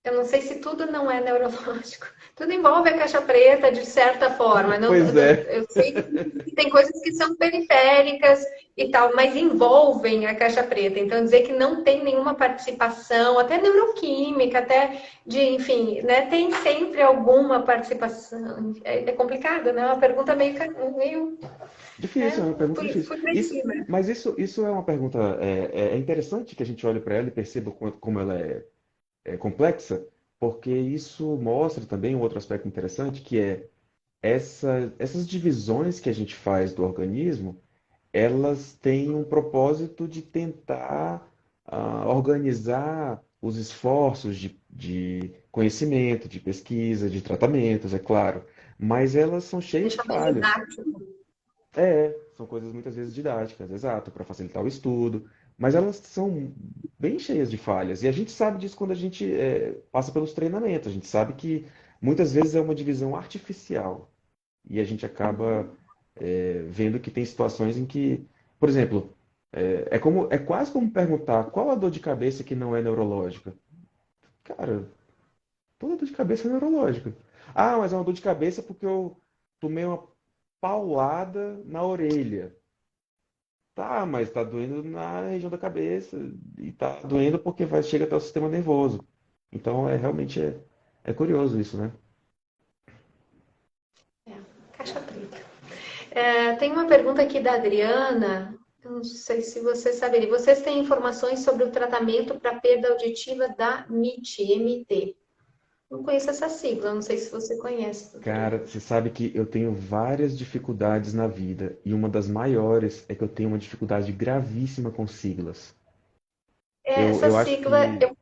[SPEAKER 1] eu não sei se tudo não é neurológico. Tudo envolve a caixa preta de certa forma. Não,
[SPEAKER 2] Pois é.
[SPEAKER 1] eu sei que tem coisas que são periféricas e tal, mas envolvem a caixa preta. Então, dizer que não tem nenhuma participação, até neuroquímica, até de, enfim, né? Tem sempre alguma participação. É complicado, né? É uma pergunta meio
[SPEAKER 2] Difícil, é
[SPEAKER 1] né?
[SPEAKER 2] uma pergunta difícil.
[SPEAKER 1] Fui pra cima.
[SPEAKER 2] Mas isso é uma pergunta é interessante que a gente olhe para ela e perceba como ela é complexa, porque isso mostra também um outro aspecto interessante, que é essas divisões que a gente faz do organismo, elas têm um propósito de tentar organizar os esforços de conhecimento, de pesquisa, de tratamentos, é claro, mas elas são cheias de
[SPEAKER 1] Deixa mais
[SPEAKER 2] falhas.
[SPEAKER 1] didático.
[SPEAKER 2] São coisas muitas vezes didáticas, exato, para facilitar o estudo, mas elas são bem cheias de falhas. E a gente sabe disso quando a gente passa pelos treinamentos. A gente sabe que muitas vezes é uma divisão artificial e a gente acaba vendo que tem situações em que, por exemplo, é quase como perguntar qual a dor de cabeça que não é neurológica. Cara, toda dor de cabeça é neurológica. Ah, mas é uma dor de cabeça porque eu tomei uma paulada na orelha. Tá, mas tá doendo na região da cabeça e tá doendo porque chega até o sistema nervoso. Então realmente é curioso isso, né?
[SPEAKER 1] É, caixa preta. Tem uma pergunta aqui da Adriana. Eu não sei se você saberia. Vocês têm informações sobre o tratamento para perda auditiva da MIT? Não conheço essa sigla, não sei se você conhece, doutor
[SPEAKER 2] Cara,
[SPEAKER 1] Heitor.
[SPEAKER 2] você sabe que eu tenho várias dificuldades na vida e uma das maiores é que eu tenho uma dificuldade gravíssima com siglas.
[SPEAKER 1] Essa
[SPEAKER 2] Eu acho
[SPEAKER 1] sigla
[SPEAKER 2] que
[SPEAKER 1] eu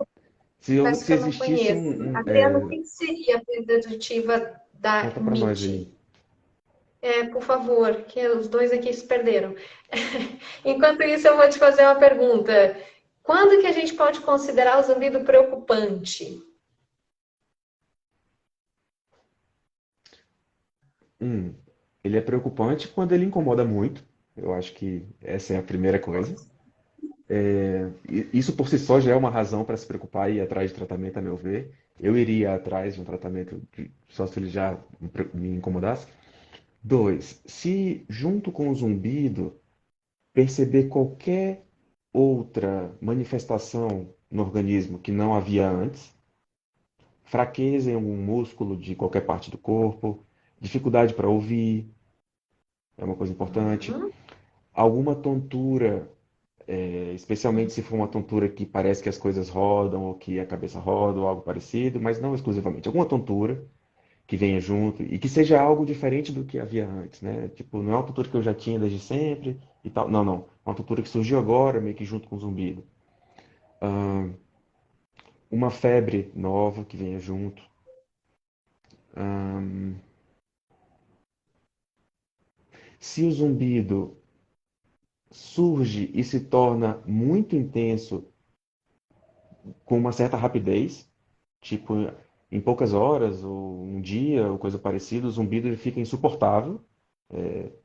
[SPEAKER 2] se
[SPEAKER 1] confesso que eu não
[SPEAKER 2] existisse
[SPEAKER 1] conheço. Adriana, o que seria a perda auditiva da
[SPEAKER 2] conta pra nós aí.
[SPEAKER 1] MIT? Por favor, que os dois aqui se perderam. Enquanto isso, eu vou te fazer uma pergunta. Quando que a gente pode considerar o zumbido preocupante?
[SPEAKER 2] Um, ele é preocupante quando ele incomoda muito. Eu acho que essa é a primeira coisa. Isso por si só já é uma razão para se preocupar e ir atrás de tratamento, a meu ver. Eu iria atrás de um tratamento só se ele já me incomodasse. Dois, se junto com o zumbido perceber qualquer outra manifestação no organismo que não havia antes, fraqueza em algum músculo de qualquer parte do corpo, dificuldade para ouvir, é uma coisa importante,
[SPEAKER 1] Uhum.
[SPEAKER 2] alguma tontura, especialmente se for uma tontura que parece que as coisas rodam ou que a cabeça roda ou algo parecido, mas não exclusivamente, alguma tontura que venha junto e que seja algo diferente do que havia antes, né? Tipo, não é uma tontura que eu já tinha desde sempre e tal. Não, não. É uma tontura que surgiu agora, meio que junto com o zumbido. Uma febre nova que venha junto. Se o zumbido surge e se torna muito intenso com uma certa rapidez, tipo em poucas horas ou um dia ou coisa parecida, o zumbido ele fica insuportável,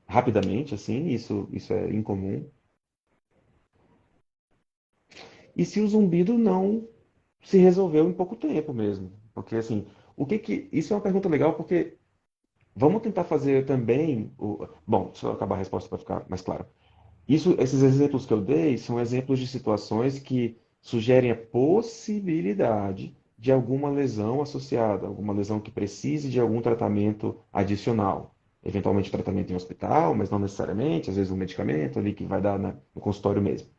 [SPEAKER 2] rapidamente, assim, isso é incomum. E se o zumbido não se resolveu em pouco tempo mesmo? Porque assim, isso é uma pergunta legal porque vamos tentar fazer também bom, deixa eu acabar a resposta para ficar mais claro. Esses exemplos que eu dei são exemplos de situações que sugerem a possibilidade de alguma lesão associada, alguma lesão que precise de algum tratamento adicional. Eventualmente tratamento em hospital, mas não necessariamente, às vezes um medicamento ali que vai dar no consultório mesmo.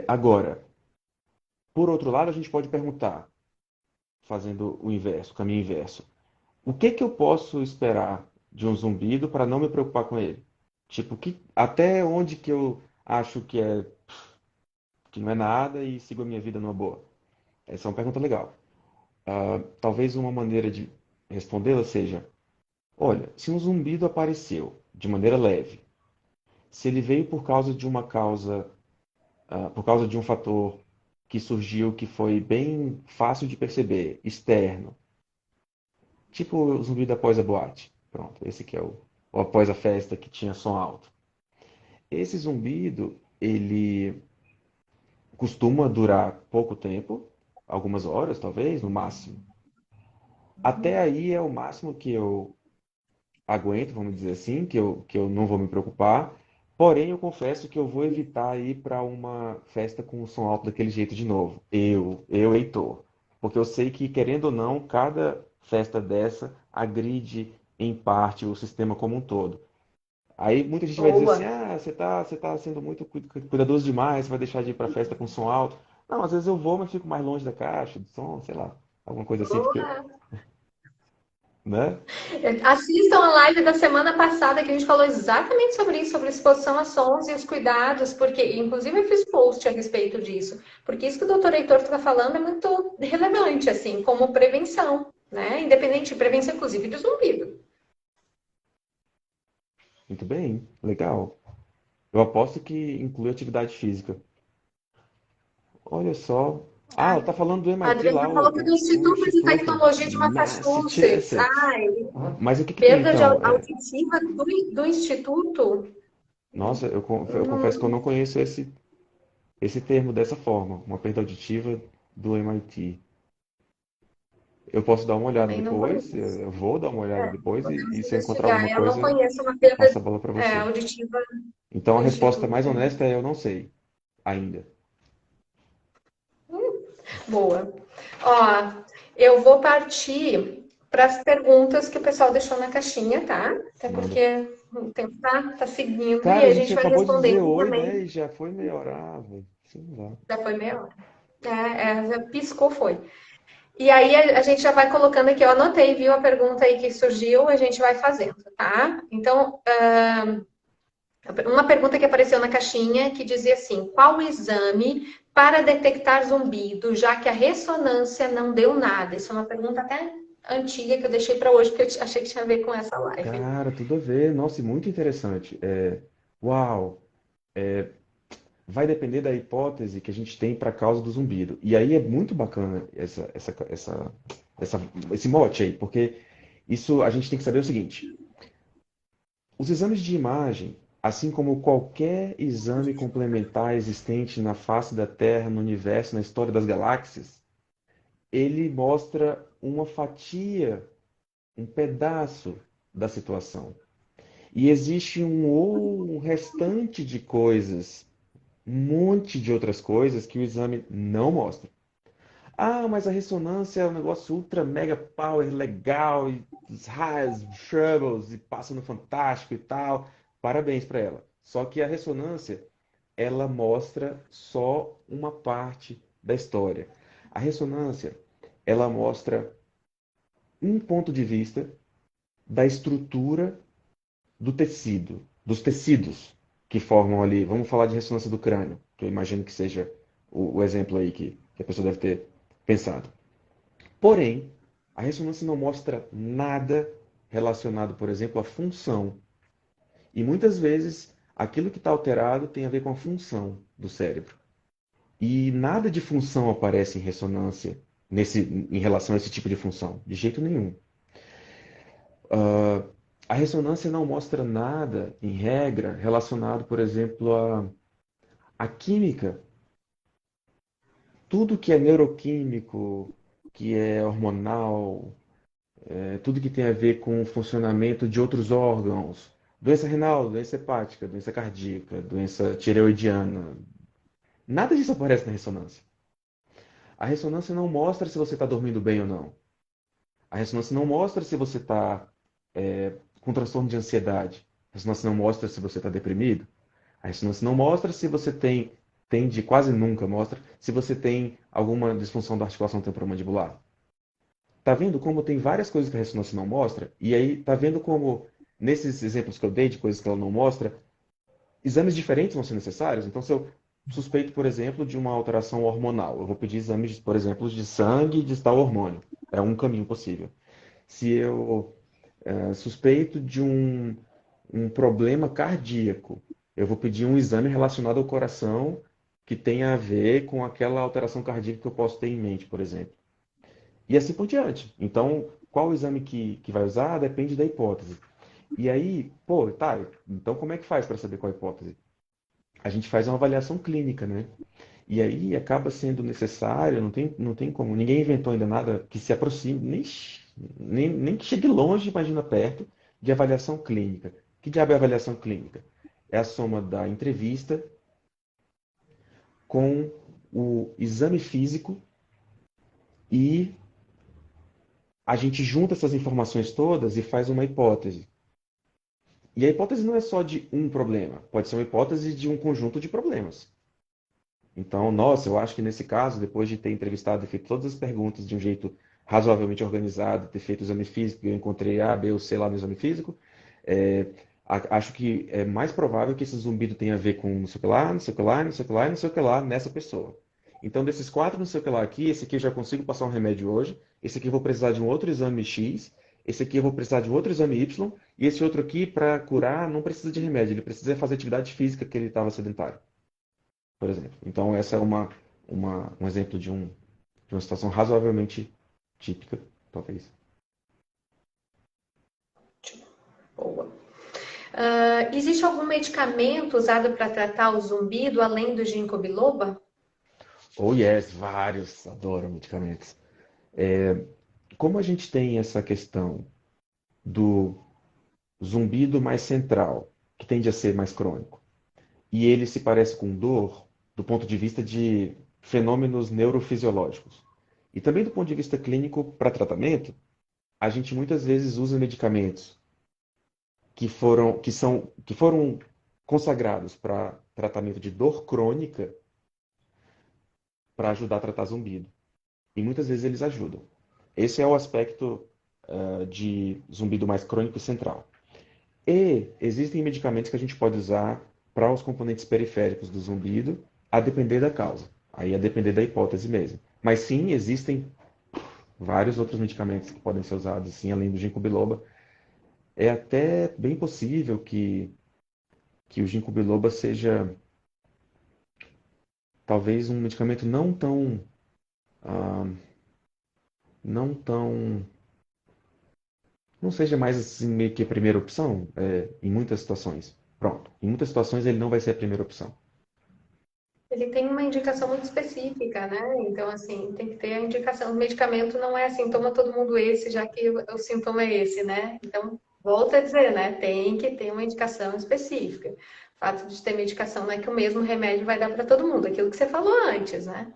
[SPEAKER 2] Agora, por outro lado, a gente pode perguntar, fazendo o inverso, o caminho inverso. O que que eu posso esperar de um zumbido para não me preocupar com ele? Tipo, até onde que eu acho que não é nada e sigo a minha vida numa boa? Essa é uma pergunta legal. Talvez uma maneira de respondê-la seja: olha, se um zumbido apareceu de maneira leve, se ele veio por causa de um fator que surgiu que foi bem fácil de perceber, externo, tipo o zumbido após a boate. Pronto, esse que é o após a festa que tinha som alto. Esse zumbido, ele costuma durar pouco tempo, algumas horas talvez, no máximo. Até aí é o máximo que eu aguento, vamos dizer assim, que eu não vou me preocupar. Porém, eu confesso que eu vou evitar ir para uma festa com o som alto daquele jeito de novo. Heitor. Porque eu sei que, querendo ou não, cada festa dessa agride em parte o sistema como um todo. Aí muita gente vai dizer assim,
[SPEAKER 1] Boa.
[SPEAKER 2] você tá sendo muito cuidadoso demais, você vai deixar de ir para festa com som alto. Não, às vezes eu vou, mas fico mais longe da caixa, do som, sei lá, alguma coisa assim, porque,
[SPEAKER 1] Boa.
[SPEAKER 2] né?
[SPEAKER 1] Assistam a live da semana passada que a gente falou exatamente sobre isso, sobre exposição a sons e os cuidados, porque inclusive eu fiz post a respeito disso, porque isso que o doutor Heitor está falando é muito relevante, assim, como prevenção, né? Independente de prevenção, inclusive, de zumbido.
[SPEAKER 2] Muito bem, legal. Eu aposto que inclui atividade física. Olha só. Ah, ela tá falando do
[SPEAKER 1] A
[SPEAKER 2] MIT lá,
[SPEAKER 1] Adriana falou que é do
[SPEAKER 2] o
[SPEAKER 1] Instituto de
[SPEAKER 2] Instituto
[SPEAKER 1] Tecnologia de Massachusetts.
[SPEAKER 2] Massachusetts.
[SPEAKER 1] Ai,
[SPEAKER 2] Mas o que que tem
[SPEAKER 1] perda de
[SPEAKER 2] então?
[SPEAKER 1] auditiva do Instituto?
[SPEAKER 2] Nossa, eu confesso que eu não conheço esse termo dessa forma, uma perda auditiva do MIT. Eu posso dar uma olhada
[SPEAKER 1] Também não
[SPEAKER 2] depois,
[SPEAKER 1] conheço.
[SPEAKER 2] eu vou dar uma olhada depois
[SPEAKER 1] Podemos
[SPEAKER 2] e se eu encontrar
[SPEAKER 1] investigar.
[SPEAKER 2] alguma
[SPEAKER 1] Eu não
[SPEAKER 2] coisa,
[SPEAKER 1] conheço uma
[SPEAKER 2] eu
[SPEAKER 1] perda
[SPEAKER 2] passo a bola para você.
[SPEAKER 1] auditiva
[SPEAKER 2] Então
[SPEAKER 1] no
[SPEAKER 2] a resposta
[SPEAKER 1] Instituto.
[SPEAKER 2] mais honesta é eu não sei ainda.
[SPEAKER 1] Boa. Ó, eu vou partir para as perguntas que o pessoal deixou na caixinha, tá? Até
[SPEAKER 2] Manda.
[SPEAKER 1] porque o tempo tá seguindo e
[SPEAKER 2] Cara, a
[SPEAKER 1] a
[SPEAKER 2] gente
[SPEAKER 1] gente vai
[SPEAKER 2] acabou de dizer
[SPEAKER 1] respondendo
[SPEAKER 2] oi, né?
[SPEAKER 1] também.
[SPEAKER 2] E já foi meia hora, velho. Sei lá.
[SPEAKER 1] Já foi meia hora. Já piscou, foi. E aí a gente já vai colocando aqui, eu anotei, viu a pergunta aí que surgiu, a gente vai fazendo, tá? Então, uma pergunta que apareceu na caixinha que dizia assim: qual o exame para detectar zumbido, já que a ressonância não deu nada? Isso é uma pergunta até antiga que eu deixei para hoje, porque eu achei que tinha a ver com essa live.
[SPEAKER 2] Cara, tudo a ver. Nossa, e muito interessante. Uau, vai depender da hipótese que a gente tem para a causa do zumbido. E aí é muito bacana esse mote aí, porque isso a gente tem que saber o seguinte: os exames de imagem, assim como qualquer exame complementar existente na face da Terra, no universo, na história das galáxias, ele mostra uma fatia, um pedaço da situação. E existe um restante de coisas, um monte de outras coisas que o exame não mostra. Ah, mas a ressonância é um negócio ultra mega power, legal, e os raios, os troubles, e passa no fantástico e tal. Parabéns para ela. Só que a ressonância, ela mostra só uma parte da história. A ressonância, ela mostra um ponto de vista da estrutura do tecido, dos tecidos que formam ali. Vamos falar de ressonância do crânio, que eu imagino que seja o exemplo aí que a pessoa deve ter pensado. Porém, a ressonância não mostra nada relacionado, por exemplo, à função. E muitas vezes aquilo que está alterado tem a ver com a função do cérebro. E nada de função aparece em ressonância em relação a esse tipo de função, de jeito nenhum. A ressonância não mostra nada, em regra, relacionado, por exemplo, à química. Tudo que é neuroquímico, que é hormonal, tudo que tem a ver com o funcionamento de outros órgãos, doença renal, doença hepática, doença cardíaca, doença tireoidiana, nada disso aparece na ressonância. A ressonância não mostra se você está dormindo bem ou não. A ressonância não mostra se você está com transtorno de ansiedade. A ressonância não mostra se você está deprimido. A ressonância não mostra se você tende, quase nunca mostra, se você tem alguma disfunção da articulação temporomandibular. Tá vendo como tem várias coisas que a ressonância não mostra? E aí, tá vendo como, nesses exemplos que eu dei de coisas que ela não mostra, exames diferentes vão ser necessários? Então, se eu suspeito, por exemplo, de uma alteração hormonal, eu vou pedir exames, por exemplo, de sangue e de tal hormônio. É um caminho possível. Se eu suspeito de um problema cardíaco, eu vou pedir um exame relacionado ao coração que tenha a ver com aquela alteração cardíaca que eu posso ter em mente, por exemplo. E assim por diante. Então, qual o exame que vai usar depende da hipótese. E aí, pô, tá, então como é que faz para saber qual a hipótese? A gente faz uma avaliação clínica, né? E aí acaba sendo necessário, não tem como, ninguém inventou ainda nada que se aproxime, nem que chegue longe, imagina perto, de avaliação clínica. Que diabo é avaliação clínica? É a soma da entrevista com o exame físico e a gente junta essas informações todas e faz uma hipótese. E a hipótese não é só de um problema, pode ser uma hipótese de um conjunto de problemas. Então, nossa, eu acho que nesse caso, depois de ter entrevistado e feito todas as perguntas de um jeito razoavelmente organizado, ter feito o exame físico, eu encontrei A, B ou C lá no exame físico, é, acho que é mais provável que esse zumbido tenha a ver com não sei o que lá, não sei o que lá, não sei o que lá, não sei o que lá nessa pessoa. Então, desses quatro não sei o que lá aqui, esse aqui eu já consigo passar um remédio hoje, esse aqui eu vou precisar de um outro exame X, esse aqui eu vou precisar de um outro exame Y, e esse outro aqui, para curar, não precisa de remédio, ele precisa fazer atividade física que ele estava sedentário, por exemplo. Então, essa é um exemplo de uma situação razoavelmente típica, talvez.
[SPEAKER 1] Boa. Existe algum medicamento usado para tratar o zumbido além do ginkgo biloba?
[SPEAKER 2] Oh, yes, vários, adoro medicamentos. como a gente tem essa questão do zumbido mais central, que tende a ser mais crônico, e ele se parece com dor do ponto de vista de fenômenos neurofisiológicos. E também do ponto de vista clínico para tratamento, a gente muitas vezes usa medicamentos que foram consagrados para tratamento de dor crônica para ajudar a tratar zumbido. E muitas vezes eles ajudam. Esse é o aspecto de zumbido mais crônico e central. E existem medicamentos que a gente pode usar para os componentes periféricos do zumbido, a depender da causa. Aí a depender da hipótese mesmo. Mas sim, existem vários outros medicamentos que podem ser usados, assim, além do ginkgo biloba. É até bem possível que o ginkgo biloba seja talvez um medicamento ah, não tão, não seja mais assim meio que a primeira opção, em muitas situações. Pronto, em muitas situações ele não vai ser a primeira opção.
[SPEAKER 1] Ele tem uma indicação muito específica, né? Então, assim, tem que ter a indicação. O medicamento não é assim, toma todo mundo esse, já que o sintoma é esse, né? Então, volta a dizer, né? Tem que ter uma indicação específica. O fato de ter medicação não é que o mesmo remédio vai dar para todo mundo, aquilo que você falou antes, né?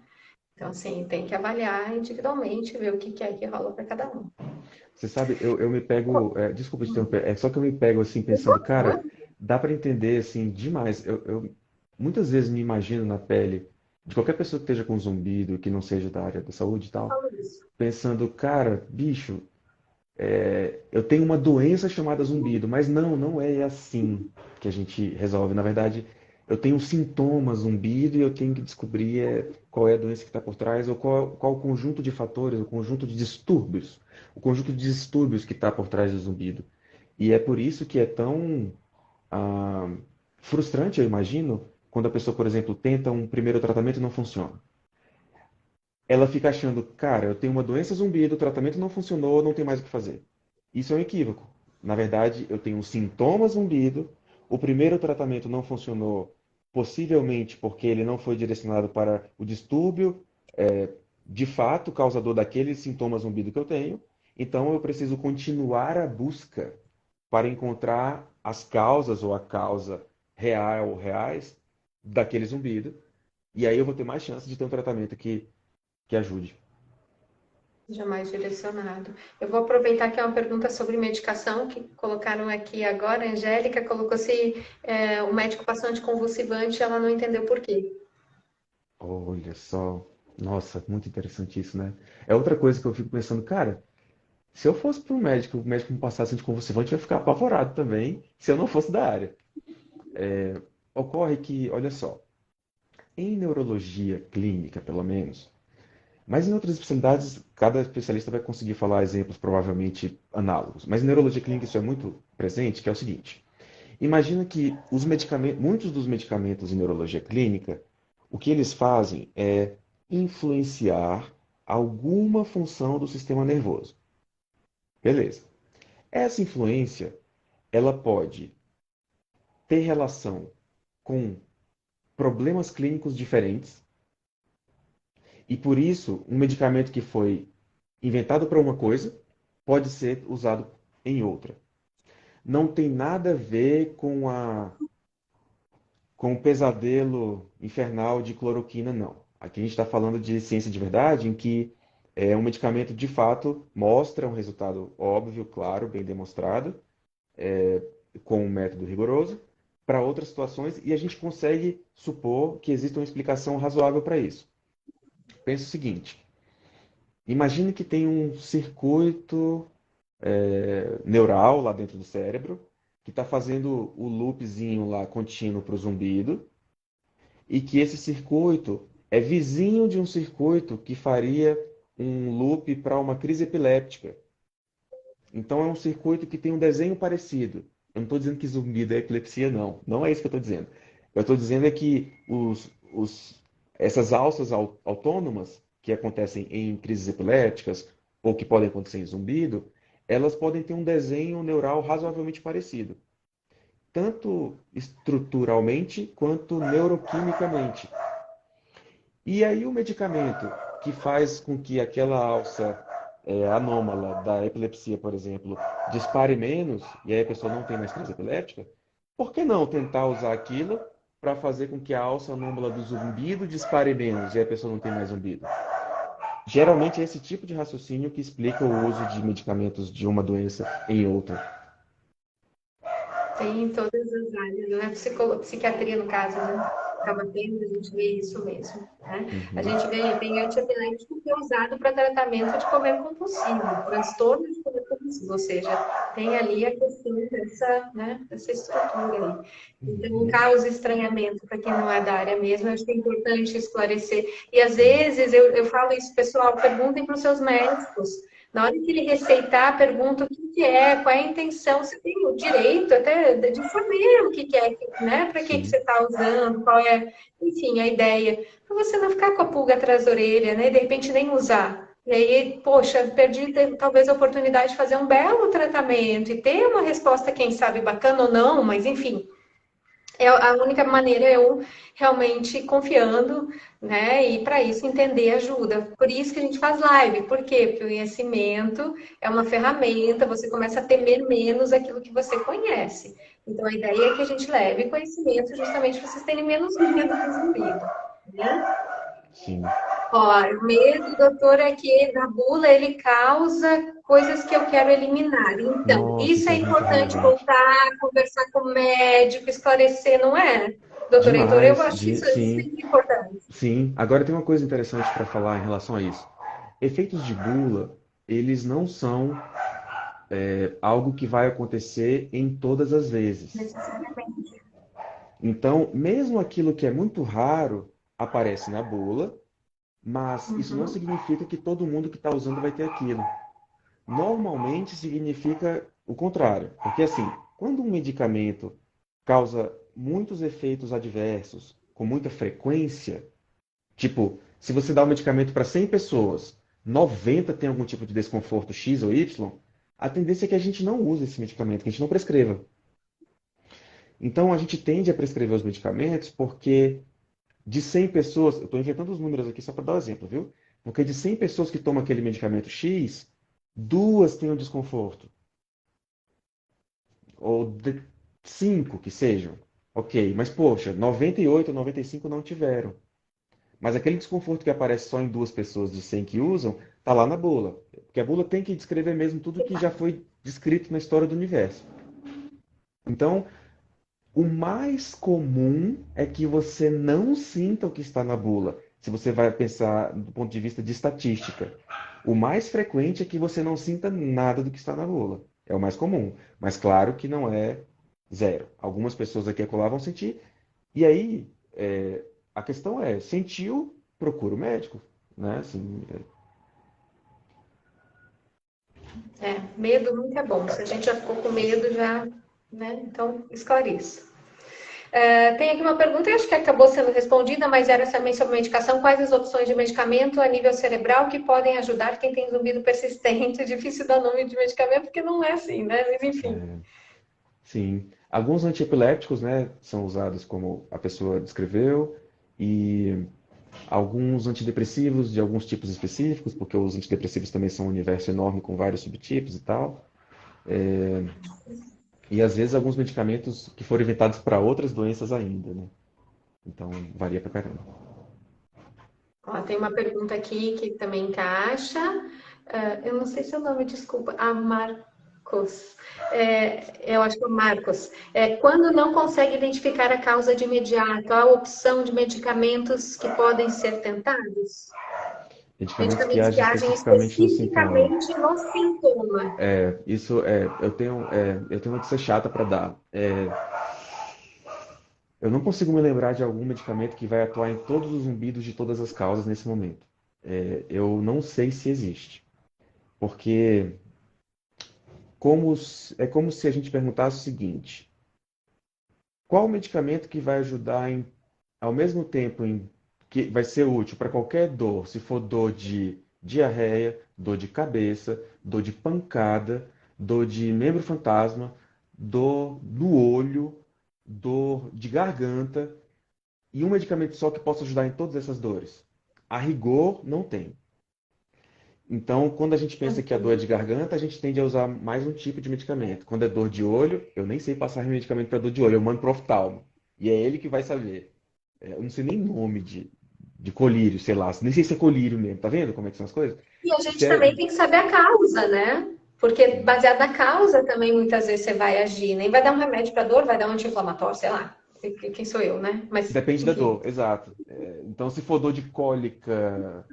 [SPEAKER 1] Então, assim, tem que avaliar individualmente, ver o que que é que rola para cada um.
[SPEAKER 2] Você sabe, eu me pego, desculpa te interromper, é só que eu me pego assim pensando, cara, dá para entender assim demais. Eu muitas vezes me imagino na pele de qualquer pessoa que esteja com zumbido, que não seja da área da saúde e tal,
[SPEAKER 1] Falo isso.
[SPEAKER 2] pensando, cara, bicho, eu tenho uma doença chamada zumbido, mas não é assim que a gente resolve. Na verdade, eu tenho um sintoma zumbido e eu tenho que descobrir qual é a doença que está por trás ou qual o conjunto de fatores, o conjunto de distúrbios que está por trás do zumbido. E é por isso que é tão ah, frustrante, eu imagino, quando a pessoa, por exemplo, tenta um primeiro tratamento e não funciona. Ela fica achando, cara, eu tenho uma doença zumbido, o tratamento não funcionou, não tem mais o que fazer. Isso é um equívoco. Na verdade, eu tenho um sintoma zumbido, o primeiro tratamento não funcionou, possivelmente porque ele não foi direcionado para o distúrbio, de fato, causador daquele sintoma zumbido que eu tenho. Então, eu preciso continuar a busca para encontrar as causas ou a causa real ou reais daquele zumbido. E aí eu vou ter mais chance de ter um tratamento que ajude.
[SPEAKER 1] Jamais direcionado. Eu vou aproveitar que é uma pergunta sobre medicação que colocaram aqui agora. A Angélica colocou se o médico passou anticonvulsivante e ela não entendeu por quê.
[SPEAKER 2] Olha só. Nossa, muito interessante isso, né? É outra coisa que eu fico pensando, cara, se eu fosse para um médico, o médico me passasse anticonvulsivante, eu ia ficar apavorado também, se eu não fosse da área. Ocorre que, olha só, em neurologia clínica, pelo menos, mas em outras especialidades, cada especialista vai conseguir falar exemplos provavelmente análogos. Mas em neurologia clínica isso é muito presente, que é o seguinte: imagina que muitos dos medicamentos em neurologia clínica, o que eles fazem é influenciar alguma função do sistema nervoso. Beleza. Essa influência, ela pode ter relação com problemas clínicos diferentes, e por isso, um medicamento que foi inventado para uma coisa pode ser usado em outra. Não tem nada a ver com o pesadelo infernal de cloroquina, não. Aqui a gente está falando de ciência de verdade, em que um medicamento de fato mostra um resultado óbvio, claro, bem demonstrado, com um método rigoroso, para outras situações, e a gente consegue supor que existe uma explicação razoável para isso. Pensa o seguinte: imagine que tem um circuito neural lá dentro do cérebro que está fazendo o loopzinho lá contínuo para o zumbido, e que esse circuito é vizinho de um circuito que faria um loop para uma crise epiléptica. Então é um circuito que tem um desenho parecido. Eu não estou dizendo que zumbido é epilepsia, não. Não é isso que eu estou dizendo. Eu estou dizendo é que essas alças autônomas que acontecem em crises epilépticas ou que podem acontecer em zumbido, elas podem ter um desenho neural razoavelmente parecido, tanto estruturalmente quanto neuroquimicamente. E aí o medicamento que faz com que aquela alça anômala da epilepsia, por exemplo, dispare menos, e aí a pessoa não tem mais crise epiléptica, por que não tentar usar aquilo para fazer com que a alça anômala do zumbido dispare menos, e aí a pessoa não tem mais zumbido? Geralmente é esse tipo de raciocínio que explica o uso de medicamentos de uma doença em outra.
[SPEAKER 1] Tem em todas as áreas, né? Psiquiatria, no caso, né? Acaba tendo, a gente vê isso mesmo, né? A
[SPEAKER 2] Uhum.
[SPEAKER 1] gente vê, tem antiepilético que é usado para tratamento de comer compulsivo, transtorno de comer compulsivo, ou seja, tem ali a questão dessa, né, dessa estrutura aí. Então,
[SPEAKER 2] Uhum.
[SPEAKER 1] causa estranhamento para quem não é da área mesmo, eu acho que é importante esclarecer. E às
[SPEAKER 2] Sim,
[SPEAKER 1] vezes eu falo isso, pessoal, perguntem para os seus médicos. Na hora que ele receitar, pergunta o que que é, qual é a intenção. Você tem o direito até de saber o que que é, né? Para que você
[SPEAKER 2] sim,
[SPEAKER 1] está usando, qual é, enfim, a ideia. Para você não ficar com a pulga atrás da orelha, né? E de repente nem usar. E aí, poxa, perdi talvez a oportunidade de fazer um belo tratamento e ter uma resposta, quem sabe, bacana ou não, mas enfim, a única maneira é eu realmente confiando, né? E para isso entender ajuda. Por isso que a gente faz live. Por quê? Porque o conhecimento é uma ferramenta, você começa a temer menos aquilo que você conhece. Então a ideia é que a gente leve conhecimento justamente para vocês terem menos medo do zumbido, né?
[SPEAKER 2] sim.
[SPEAKER 1] Ó, o medo, doutor, é que na bula ele causa coisas que eu quero eliminar. Então,
[SPEAKER 2] Nossa,
[SPEAKER 1] isso
[SPEAKER 2] isso
[SPEAKER 1] é
[SPEAKER 2] é muito
[SPEAKER 1] importante
[SPEAKER 2] relevante.
[SPEAKER 1] voltar, conversar com o médico, esclarecer, não é? Doutor Heitor, eu
[SPEAKER 2] Demais,
[SPEAKER 1] acho que isso é
[SPEAKER 2] sim,
[SPEAKER 1] sempre importante.
[SPEAKER 2] sim. Agora tem uma coisa interessante para falar em relação a isso. Efeitos de bula, eles não são algo que vai acontecer em todas as vezes.
[SPEAKER 1] Necessariamente.
[SPEAKER 2] Então, mesmo aquilo que é muito raro aparece na bula, mas isso não
[SPEAKER 1] Uhum.
[SPEAKER 2] significa que todo mundo que está usando vai ter aquilo. Normalmente significa o contrário, porque assim, quando um medicamento causa muitos efeitos adversos com muita frequência, tipo, se você dá um medicamento para 100 pessoas, 90 tem algum tipo de desconforto X ou Y, a tendência é que a gente não use esse medicamento, que a gente não prescreva. Então a gente tende a prescrever os medicamentos porque de 100 pessoas, eu estou inventando os números aqui só para dar um exemplo, viu? Porque de 100 pessoas que tomam aquele medicamento X, duas têm um desconforto. Ou cinco que sejam. Ok, mas poxa, 98 ou 95 não tiveram. Mas aquele desconforto que aparece só em duas pessoas de 100 que usam, tá lá na bula. Porque a bula tem que descrever mesmo tudo que já foi descrito na história do universo. Então, o mais comum é que você não sinta o que está na bula. Se você vai pensar do ponto de vista de estatística, o mais frequente é que você não sinta nada do que está na bula. É o mais comum. Mas claro que não é zero. Algumas pessoas aqui e acolá vão sentir. E aí, a questão é, sentiu, procura o médico. Né? Assim,
[SPEAKER 1] É, medo nunca é bom. Se a gente já ficou com medo, já, né? Então, esclareça. Tem aqui uma pergunta, eu acho que acabou sendo respondida, mas era também sobre medicação. Quais as opções de medicamento a nível cerebral que podem ajudar quem tem zumbido persistente? Difícil dar nome de medicamento, porque não é assim, né? Mas enfim.
[SPEAKER 2] é, sim. Alguns antiepilépticos, né, são usados como a pessoa descreveu, e alguns antidepressivos de alguns tipos específicos, porque os antidepressivos também são um universo enorme com vários subtipos e tal. E às vezes alguns medicamentos que foram inventados para outras doenças ainda, né? Então varia pra caramba.
[SPEAKER 1] Ó, tem uma pergunta aqui que também encaixa. Eu não sei seu nome, desculpa. Marcos. Eu acho que é Marcos. Quando não consegue identificar a causa de imediato, há a opção de medicamentos que podem ser tentados?
[SPEAKER 2] Medicamentos que
[SPEAKER 1] Medicamentos que
[SPEAKER 2] agem
[SPEAKER 1] agem
[SPEAKER 2] especificamente no sintoma.
[SPEAKER 1] especificamente no sintoma.
[SPEAKER 2] Eu tenho uma dica chata para dar. Eu não consigo me lembrar de algum medicamento que vai atuar em todos os zumbidos de todas as causas nesse momento. Eu não sei se existe, porque é como se a gente perguntasse o seguinte: qual o medicamento que vai ajudar ao mesmo tempo que vai ser útil para qualquer dor, se for dor de diarreia, dor de cabeça, dor de pancada, dor de membro fantasma, dor no olho, dor de garganta, e um medicamento só que possa ajudar em todas essas dores? A rigor, não tem. Então, quando a gente pensa que a dor é de garganta, a gente tende a usar mais um tipo de medicamento. Quando é dor de olho, eu nem sei passar medicamento para dor de olho, eu mando pro oftalmo. E é ele que vai saber. Eu não sei nem nome de colírio, sei lá. Nem sei se é colírio mesmo. Tá vendo como é que são as coisas?
[SPEAKER 1] E a
[SPEAKER 2] Se
[SPEAKER 1] gente
[SPEAKER 2] é...
[SPEAKER 1] também tem que saber a causa, né? Porque baseado na causa também muitas vezes você vai agir. Nem vai dar um remédio para dor, vai dar um anti-inflamatório, sei lá. Quem sou eu, né? Mas,
[SPEAKER 2] Depende da
[SPEAKER 1] enfim.
[SPEAKER 2] dor, exato. Então, se for dor de cólica,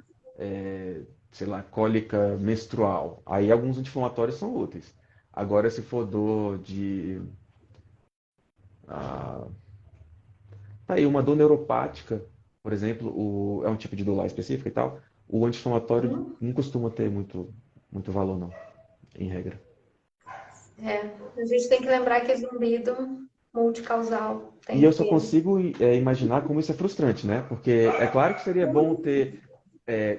[SPEAKER 2] sei lá, cólica menstrual, aí alguns anti-inflamatórios são úteis. Agora, se for dor de... ah, tá aí, uma dor neuropática, por exemplo, é um tipo de dor lá específica e tal, o anti-inflamatório
[SPEAKER 1] Hum,
[SPEAKER 2] não costuma ter muito valor, não, em regra.
[SPEAKER 1] É, a gente tem que lembrar que zumbido multicausal
[SPEAKER 2] E
[SPEAKER 1] tem
[SPEAKER 2] eu
[SPEAKER 1] que
[SPEAKER 2] só
[SPEAKER 1] ter.
[SPEAKER 2] consigo imaginar como isso é frustrante, né? Porque é claro que seria bom ter...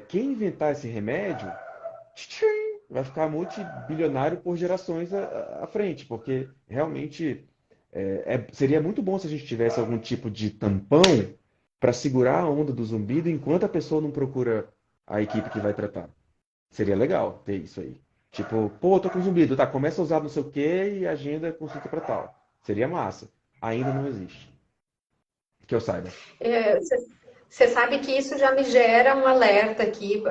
[SPEAKER 2] quem inventar esse remédio tchim, vai ficar multibilionário por gerações à frente, porque realmente seria muito bom se a gente tivesse algum tipo de tampão para segurar a onda do zumbido enquanto a pessoa não procura a equipe que vai tratar. Seria legal ter isso aí. Tipo, pô, tô com zumbido, tá, começa a usar não sei o quê e agenda consulta para tal. Seria massa. Ainda não existe. Que eu saiba.
[SPEAKER 1] Você sabe que isso já me gera um alerta aqui.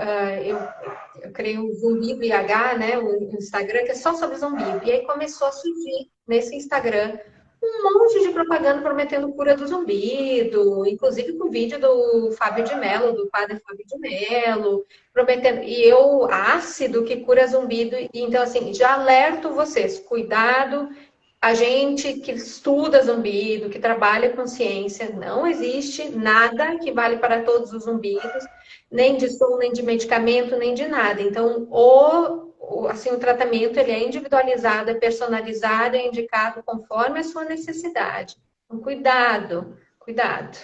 [SPEAKER 1] Eu criei um Zumbido IH, né? O Instagram, que é só sobre zumbido. E aí começou a surgir nesse Instagram um monte de propaganda prometendo cura do zumbido, inclusive com o vídeo do Fábio de Mello, do padre Fábio de Mello, prometendo. E eu, ácido que cura zumbido. E então, assim, já alerto vocês, cuidado. A gente que estuda zumbido, que trabalha com ciência, não existe nada que vale para todos os zumbidos, nem de som, nem de medicamento, nem de nada. Então, o tratamento ele é individualizado, é personalizado, é indicado conforme a sua necessidade. Então, cuidado, cuidado.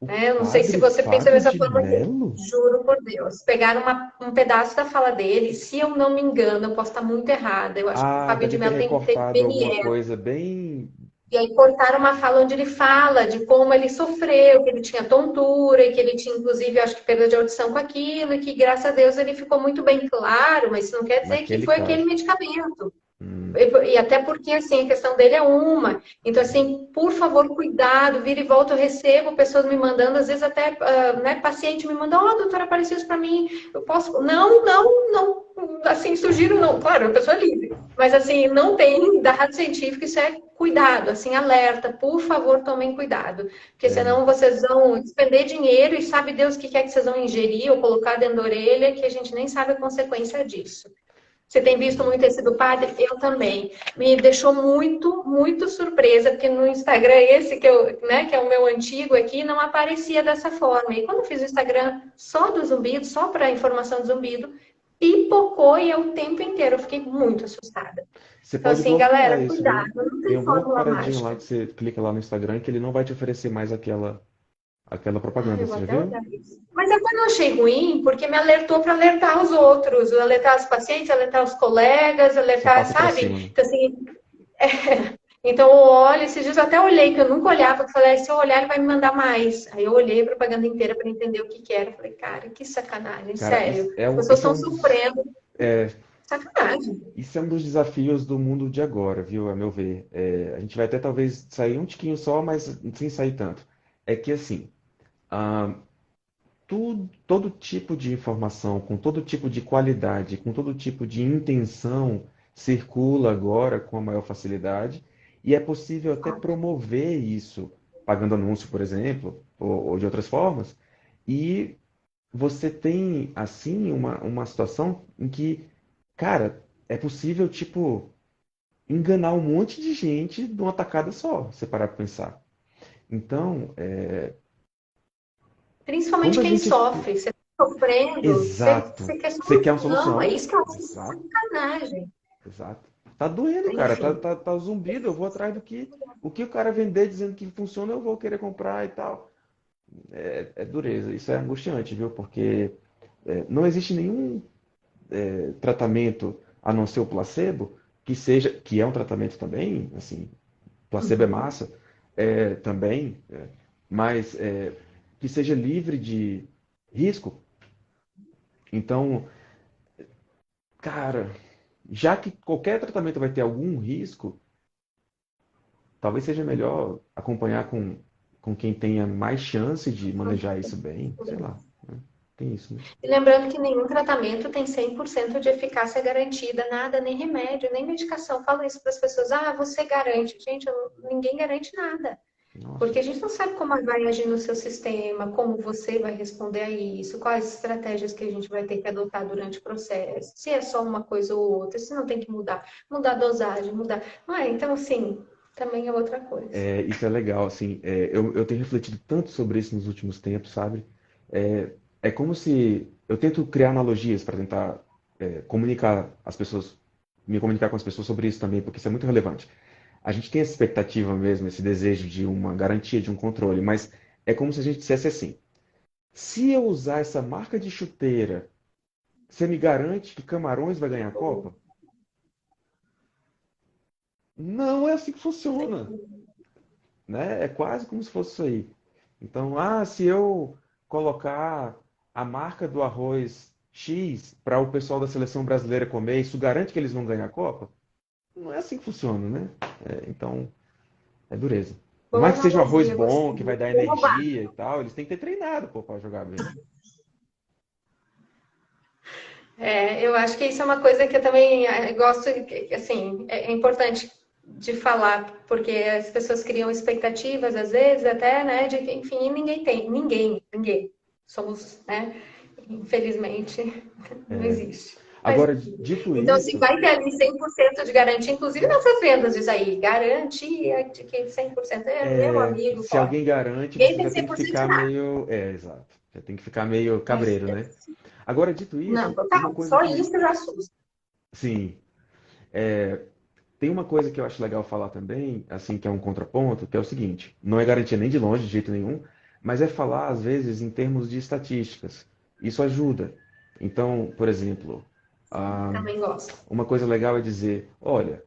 [SPEAKER 2] O
[SPEAKER 1] Né? Eu não sei se
[SPEAKER 2] padre
[SPEAKER 1] você pensa
[SPEAKER 2] Fábio
[SPEAKER 1] dessa
[SPEAKER 2] de
[SPEAKER 1] forma,
[SPEAKER 2] Mello?
[SPEAKER 1] juro por Deus. Pegaram um pedaço da fala dele, se eu não me engano, eu posso estar muito errada. Eu acho que o
[SPEAKER 2] Ah,
[SPEAKER 1] Fábio de
[SPEAKER 2] deve ter
[SPEAKER 1] Mello tem
[SPEAKER 2] recortado alguma
[SPEAKER 1] PNE.
[SPEAKER 2] coisa bem.
[SPEAKER 1] E aí cortaram uma fala onde ele fala de como ele sofreu, que ele tinha tontura, e que ele tinha, inclusive, acho que perda de audição com aquilo, e que, graças a Deus, ele ficou muito bem claro, mas isso não quer dizer que
[SPEAKER 2] Naquele
[SPEAKER 1] foi aquele
[SPEAKER 2] caso.
[SPEAKER 1] medicamento.
[SPEAKER 2] Hum,
[SPEAKER 1] E até porque, assim, a questão dele é uma. Então, assim, por favor, cuidado, vira e volta, eu recebo pessoas me mandando, às vezes até, né, paciente me manda, ó, doutora, apareceu isso para mim, eu posso... Não, não, não, assim, sugiro não. Claro, a pessoa é livre. Mas, assim, não tem dado científico, isso é cuidado, assim, alerta, por favor, tomem cuidado. Porque
[SPEAKER 2] é,
[SPEAKER 1] senão vocês vão despender dinheiro e sabe Deus o que é que vocês vão ingerir ou colocar dentro da orelha, que a gente nem sabe a consequência disso. Você tem visto muito esse do padre? Eu também. Me deixou muito, muito surpresa, porque no Instagram esse que é o meu antigo aqui, não aparecia dessa forma. E quando eu fiz o Instagram só do zumbido, só para informação do zumbido, pipocou e é o tempo inteiro. Eu fiquei muito assustada.
[SPEAKER 2] você
[SPEAKER 1] Então,
[SPEAKER 2] pode
[SPEAKER 1] assim,
[SPEAKER 2] bloquear
[SPEAKER 1] galera,
[SPEAKER 2] isso,
[SPEAKER 1] cuidado,
[SPEAKER 2] viu?
[SPEAKER 1] não
[SPEAKER 2] Tem
[SPEAKER 1] tem
[SPEAKER 2] alguma
[SPEAKER 1] fórmula
[SPEAKER 2] paradinha lá
[SPEAKER 1] mágica.
[SPEAKER 2] que você clica lá no Instagram que ele não vai te oferecer mais aquela
[SPEAKER 1] Ai,
[SPEAKER 2] propaganda,
[SPEAKER 1] eu vou
[SPEAKER 2] você já
[SPEAKER 1] até
[SPEAKER 2] viu?
[SPEAKER 1] olhar isso. Mas eu não achei ruim, porque me alertou para alertar os outros, alertar os pacientes, alertar os colegas,
[SPEAKER 2] Só
[SPEAKER 1] alertar,
[SPEAKER 2] passa pra
[SPEAKER 1] sabe?
[SPEAKER 2] cima, né?
[SPEAKER 1] Então, assim, então, eu olho, esses dias eu até olhei, que eu nunca olhava, eu falei, se eu olhar, ele vai me mandar mais. Aí eu olhei a propaganda inteira para entender o que que era. Eu falei, cara, que sacanagem,
[SPEAKER 2] Cara,
[SPEAKER 1] sério. As pessoas estão sofrendo,
[SPEAKER 2] é,
[SPEAKER 1] sacanagem.
[SPEAKER 2] isso é um dos desafios do mundo de agora, viu? A meu ver. A gente vai até talvez sair um tiquinho só, mas sem sair tanto. É que assim, ah, todo tipo de informação, com todo tipo de qualidade, com todo tipo de intenção, circula agora com a maior facilidade, e é possível até promover isso, pagando anúncio, por exemplo, ou de outras formas, e você tem, assim, uma situação em que, cara, é possível, tipo, enganar um monte de gente de uma tacada só, se você parar para pensar. Então,
[SPEAKER 1] Principalmente
[SPEAKER 2] quando a
[SPEAKER 1] quem
[SPEAKER 2] gente...
[SPEAKER 1] sofre. Você está sofrendo,
[SPEAKER 2] Exato.
[SPEAKER 1] você quer
[SPEAKER 2] Você quer uma
[SPEAKER 1] solução. É
[SPEAKER 2] solução.
[SPEAKER 1] isso que eu acho
[SPEAKER 2] Exato,
[SPEAKER 1] sacanagem.
[SPEAKER 2] exato. Tá doendo, cara. Tá,
[SPEAKER 1] Enfim.
[SPEAKER 2] tá, tá zumbido. Eu vou atrás o que o cara vender dizendo que funciona, eu vou querer comprar e tal. É dureza. Isso é angustiante, viu? Porque não existe nenhum tratamento a não ser o placebo que é um tratamento também, assim, placebo é
[SPEAKER 1] Uhum.
[SPEAKER 2] massa, também, mas que seja livre de risco. Então, Cara, já que qualquer tratamento vai ter algum risco, talvez seja melhor acompanhar com quem tenha mais chance de manejar isso bem, sei lá, né? Tem isso, né?
[SPEAKER 1] E lembrando que nenhum tratamento tem 100% de eficácia garantida, nada, nem remédio, nem medicação. Falo isso para as pessoas, ah, você garante. Gente, ninguém garante nada.
[SPEAKER 2] Nossa.
[SPEAKER 1] Porque a gente não sabe como vai agir no seu sistema, como você vai responder a isso, quais estratégias que a gente vai ter que adotar durante o processo, se é só uma coisa ou outra, se não tem que mudar a dosagem, mudar. Ah, então, assim, também é outra coisa.
[SPEAKER 2] É, isso é legal, assim, eu tenho refletido tanto sobre isso nos últimos tempos, sabe? É, é como se eu tento criar analogias para tentar comunicar as pessoas, me comunicar com as pessoas sobre isso também, porque isso é muito relevante. A gente tem essa expectativa mesmo, esse desejo de uma garantia, de um controle, mas é como se a gente dissesse assim: se eu usar essa marca de chuteira, você me garante que Camarões vai ganhar a Copa? Não é assim que funciona, né? É quase como se fosse isso aí. Então, se eu colocar a marca do arroz X para o pessoal da seleção brasileira comer, isso garante que eles vão ganhar a Copa? Não é assim que funciona, né? Então, é dureza. Por
[SPEAKER 1] Boa
[SPEAKER 2] mais que seja um arroz
[SPEAKER 1] analogia,
[SPEAKER 2] bom,
[SPEAKER 1] gostei.
[SPEAKER 2] que vai dar
[SPEAKER 1] Vou roubar.
[SPEAKER 2] energia e tal, eles têm que ter treinado, pô, para jogar bem.
[SPEAKER 1] É, eu acho que isso é uma coisa que eu também gosto, assim, é importante de falar, porque as pessoas criam expectativas, às vezes, até, né, de que, enfim, ninguém tem, ninguém. Somos, né, infelizmente, não
[SPEAKER 2] É.
[SPEAKER 1] existe. Mas,
[SPEAKER 2] Agora, dito
[SPEAKER 1] então, se
[SPEAKER 2] isso,
[SPEAKER 1] vai ter ali 100% de garantia, inclusive nessas vendas disso aí, garantia de que 100% é meu amigo,
[SPEAKER 2] se
[SPEAKER 1] corre.
[SPEAKER 2] alguém garante,
[SPEAKER 1] Ninguém
[SPEAKER 2] você
[SPEAKER 1] tem
[SPEAKER 2] já tem que
[SPEAKER 1] 100% de
[SPEAKER 2] ficar
[SPEAKER 1] nada.
[SPEAKER 2] meio. Exato. Já tem que ficar meio cabreiro, né? Agora, dito
[SPEAKER 1] Não,
[SPEAKER 2] isso, uma
[SPEAKER 1] total,
[SPEAKER 2] coisa
[SPEAKER 1] só
[SPEAKER 2] que.
[SPEAKER 1] isso já assusta.
[SPEAKER 2] Sim, tem uma coisa que eu acho legal falar também, assim, que é um contraponto, que é o seguinte: não é garantia nem de longe, de jeito nenhum, mas é falar, às vezes, em termos de estatísticas. Isso ajuda. Então, por exemplo, ah,
[SPEAKER 1] Também gosto.
[SPEAKER 2] uma coisa legal é dizer: olha,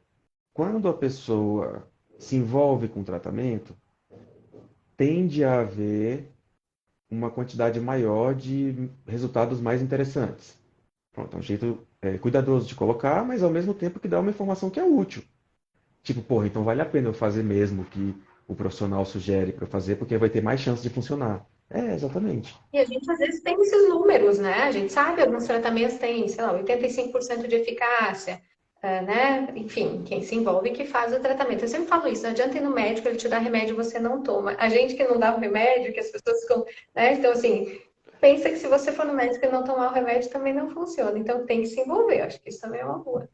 [SPEAKER 2] quando a pessoa se envolve com o tratamento, tende a haver uma quantidade maior de resultados mais interessantes. Pronto, é um jeito cuidadoso de colocar, mas ao mesmo tempo que dá uma informação que é útil. Tipo, porra, então vale a pena eu fazer mesmo o que o profissional sugere para eu fazer, porque vai ter mais chance de funcionar. É, exatamente.
[SPEAKER 1] E a gente às vezes tem esses números, né? A gente sabe, alguns tratamentos têm, sei lá, 85% de eficácia, né? Enfim, quem se envolve que faz o tratamento. Eu sempre falo isso, não adianta ir no médico, ele te dá remédio e você não toma. A gente que não dá o remédio, que as pessoas ficam, né? Então, assim, pensa que se você for no médico e não tomar o remédio, também não funciona. Então, tem que se envolver. Eu acho que isso também é uma boa.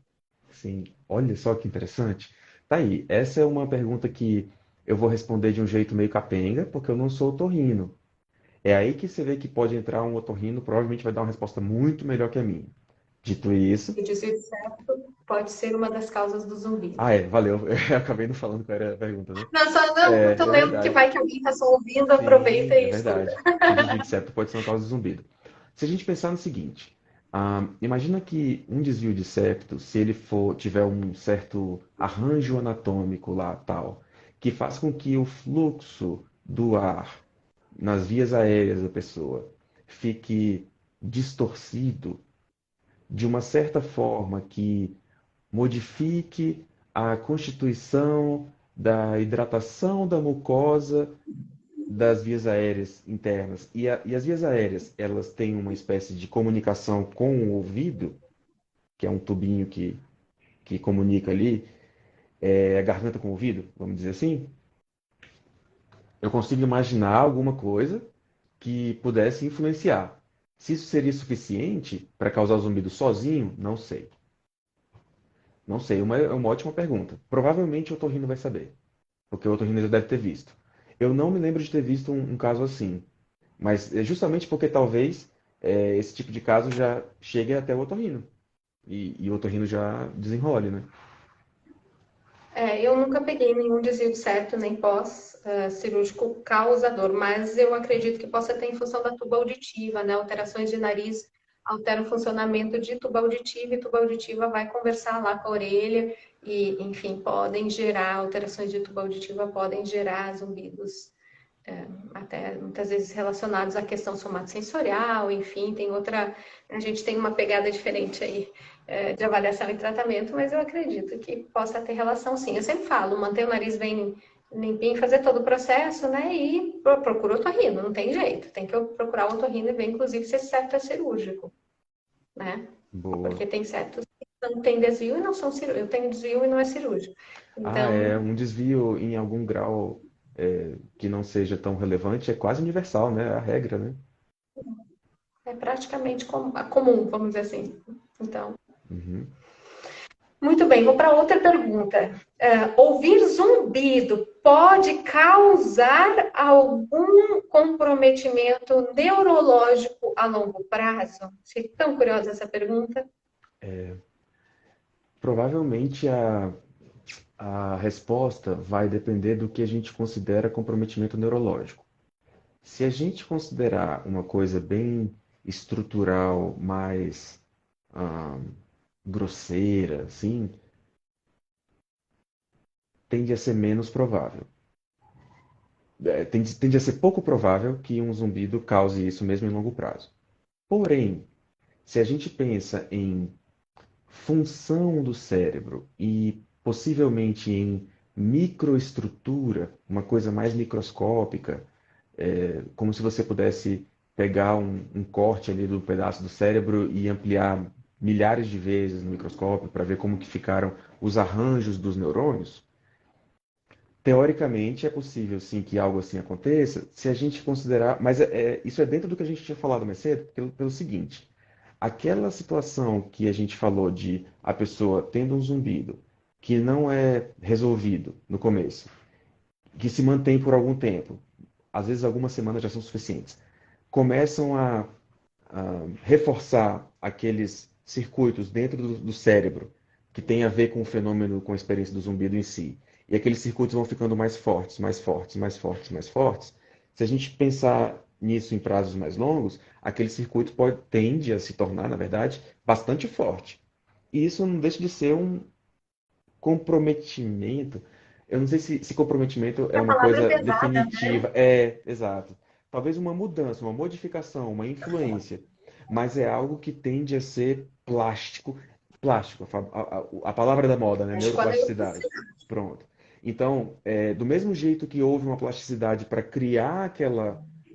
[SPEAKER 2] Sim, olha só que interessante. Tá aí, essa é uma pergunta que eu vou responder de um jeito meio capenga, porque eu não sou otorrino. É aí que você vê que pode entrar um otorrino, provavelmente vai dar uma resposta muito melhor que a minha. Dito isso,
[SPEAKER 1] E desvio certo pode ser uma das causas do zumbido.
[SPEAKER 2] valeu, eu acabei não falando qual era a pergunta, né?
[SPEAKER 1] Não, só não,
[SPEAKER 2] É
[SPEAKER 1] tô lendo que
[SPEAKER 2] verdade.
[SPEAKER 1] vai que alguém está só ouvindo, aproveita
[SPEAKER 2] Sim, é
[SPEAKER 1] e estuda.
[SPEAKER 2] verdade. Que o desvio de septo pode ser uma causa de zumbido. Se a gente pensar no seguinte, imagina que um desvio de septo, se ele tiver um certo arranjo anatômico lá, tal, que faz com que o fluxo do ar nas vias aéreas da pessoa fique distorcido de uma certa forma que modifique a constituição da hidratação da mucosa das vias aéreas internas. E as vias aéreas, elas têm uma espécie de comunicação com o ouvido, que é um tubinho que comunica ali, a garganta com o ouvido, vamos dizer assim. Eu consigo imaginar alguma coisa que pudesse influenciar. Se isso seria suficiente para causar o zumbido sozinho, não sei. Não sei, é uma ótima pergunta. Provavelmente o otorrino vai saber, porque o otorrino já deve ter visto. Eu não me lembro de ter visto um caso assim. Mas é justamente porque talvez esse tipo de caso já chegue até o otorrino. E o otorrino já desenrole, né?
[SPEAKER 1] Eu nunca peguei nenhum desvio certo, nem pós-cirúrgico causador, mas eu acredito que possa ter em função da tuba auditiva, né? Alterações de nariz alteram o funcionamento de tuba auditiva e tuba auditiva vai conversar lá com a orelha e, enfim, podem gerar alterações de tuba auditiva, podem gerar zumbidos até muitas vezes relacionados à questão somatosensorial, enfim, tem outra, a gente tem uma pegada diferente aí de avaliação e tratamento, mas eu acredito que possa ter relação sim. Eu sempre falo, manter o nariz bem limpinho, fazer todo o processo, né? E procura otorrino, não tem jeito. Tem que procurar o otorrino e ver, inclusive, se esse septo é cirúrgico, né?
[SPEAKER 2] Boa.
[SPEAKER 1] Porque tem septos que não tem desvio e não são cirúrgicos. Eu tenho desvio e não é cirúrgico.
[SPEAKER 2] Ah, é
[SPEAKER 1] Então,
[SPEAKER 2] um desvio em algum grau que não seja tão relevante, é quase universal, né? É a regra, né?
[SPEAKER 1] é praticamente comum, vamos dizer assim. Então,
[SPEAKER 2] Uhum.
[SPEAKER 1] muito bem, vou para outra pergunta. Ouvir zumbido pode causar algum comprometimento neurológico a longo prazo? Fiquei tão curiosa essa pergunta.
[SPEAKER 2] Provavelmente a resposta vai depender do que a gente considera comprometimento neurológico. Se a gente considerar uma coisa bem estrutural, mais ah, grosseira, assim, tende a ser menos provável. Tende a ser pouco provável que um zumbido cause isso mesmo em longo prazo. Porém, se a gente pensa em função do cérebro e possivelmente em microestrutura, uma coisa mais microscópica, como se você pudesse pegar um corte ali do pedaço do cérebro e ampliar milhares de vezes no microscópio para ver como que ficaram os arranjos dos neurônios. Teoricamente é possível sim que algo assim aconteça, se a gente considerar, mas isso é dentro do que a gente tinha falado mais cedo, pelo seguinte: aquela situação que a gente falou de a pessoa tendo um zumbido que não é resolvido no começo, que se mantém por algum tempo, às vezes algumas semanas já são suficientes, começam a reforçar aqueles circuitos dentro do cérebro que tem a ver com o fenômeno, com a experiência do zumbido em si. E aqueles circuitos vão ficando mais fortes, mais fortes, mais fortes, mais fortes. Se a gente pensar nisso em prazos mais longos, aquele circuito tende a se tornar, na verdade, bastante forte. E isso não deixa de ser um comprometimento. Eu não sei se comprometimento é
[SPEAKER 1] A
[SPEAKER 2] uma
[SPEAKER 1] palavra é
[SPEAKER 2] coisa
[SPEAKER 1] pesada, né?
[SPEAKER 2] definitiva. É, exato. Talvez uma mudança, uma modificação, uma influência, mas é algo que tende a ser plástico. Plástico, a palavra da moda, né?
[SPEAKER 1] Acho que quando
[SPEAKER 2] Neuroplasticidade. Pronto. Então, do mesmo jeito que houve uma plasticidade para criar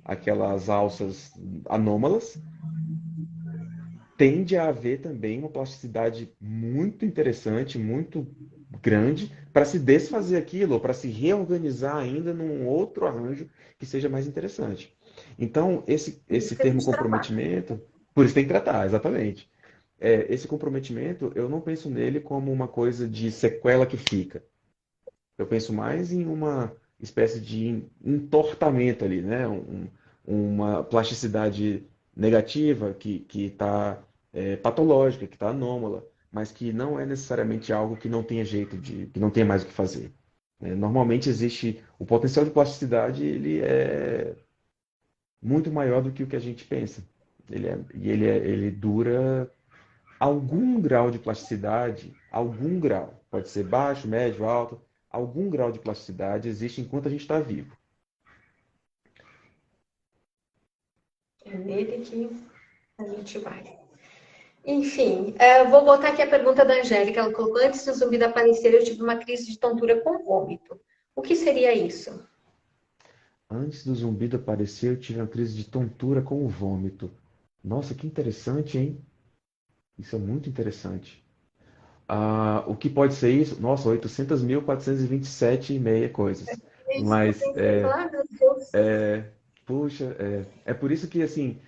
[SPEAKER 2] aquelas alças anômalas, tende a haver também uma plasticidade muito interessante, muito grande, para se desfazer aquilo, ou para se reorganizar ainda num outro arranjo que seja mais interessante. Então,
[SPEAKER 1] por isso
[SPEAKER 2] esse
[SPEAKER 1] que a
[SPEAKER 2] termo
[SPEAKER 1] gente trabalha.
[SPEAKER 2] comprometimento, por isso tem que tratar, exatamente. Esse comprometimento, eu não penso nele como uma coisa de sequela que fica. Eu penso mais em uma espécie de entortamento ali, né? Uma plasticidade negativa que está patológica, que está anômala, mas que não é necessariamente algo que não tenha jeito que não tenha mais o que fazer. Normalmente existe o potencial de plasticidade, ele é muito maior do que o que a gente pensa. Ele dura algum grau de plasticidade, algum grau, pode ser baixo, médio, alto, algum grau de plasticidade existe enquanto a gente está vivo.
[SPEAKER 1] É nele que a gente vai. Enfim, vou botar aqui a pergunta da Angélica. Ela colocou: antes do zumbido aparecer, eu tive uma crise de tontura com vômito. O que seria isso?
[SPEAKER 2] Antes do zumbido aparecer, eu tive uma crise de tontura com o vômito. Nossa, que interessante, hein? Isso é muito interessante. O que pode ser isso? Nossa, 800.427 e meia coisas.
[SPEAKER 1] É isso que eu
[SPEAKER 2] Mas
[SPEAKER 1] pensei. Falar, ah, meu Deus.
[SPEAKER 2] puxa, é por isso que, assim,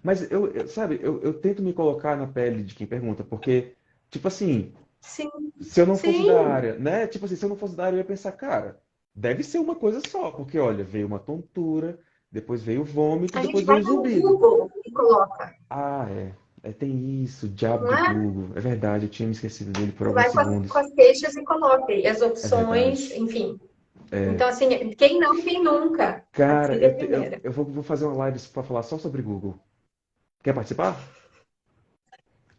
[SPEAKER 2] mas sabe, eu tento me colocar na pele de quem pergunta, porque, tipo assim,
[SPEAKER 1] Sim,
[SPEAKER 2] se eu não fosse da
[SPEAKER 1] sim.
[SPEAKER 2] área, né? Tipo assim, se eu não fosse da área, eu ia pensar, cara, deve ser uma coisa só, porque, olha, veio uma tontura, depois veio o vômito,
[SPEAKER 1] A
[SPEAKER 2] depois
[SPEAKER 1] gente
[SPEAKER 2] veio
[SPEAKER 1] vai
[SPEAKER 2] o
[SPEAKER 1] no
[SPEAKER 2] zumbido.
[SPEAKER 1] Google e coloca,
[SPEAKER 2] Ah, tem isso, o diabo
[SPEAKER 1] não
[SPEAKER 2] do
[SPEAKER 1] é?
[SPEAKER 2] Google. É verdade, eu tinha me esquecido dele por
[SPEAKER 1] Você
[SPEAKER 2] alguns
[SPEAKER 1] vai com
[SPEAKER 2] segundos.
[SPEAKER 1] as queixas e coloca aí as
[SPEAKER 2] É
[SPEAKER 1] opções,
[SPEAKER 2] verdade.
[SPEAKER 1] enfim.
[SPEAKER 2] É,
[SPEAKER 1] Então, assim, quem não, quem nunca?
[SPEAKER 2] cara,
[SPEAKER 1] Atire a primeira.
[SPEAKER 2] eu vou fazer uma live para falar só sobre Google. Quer participar?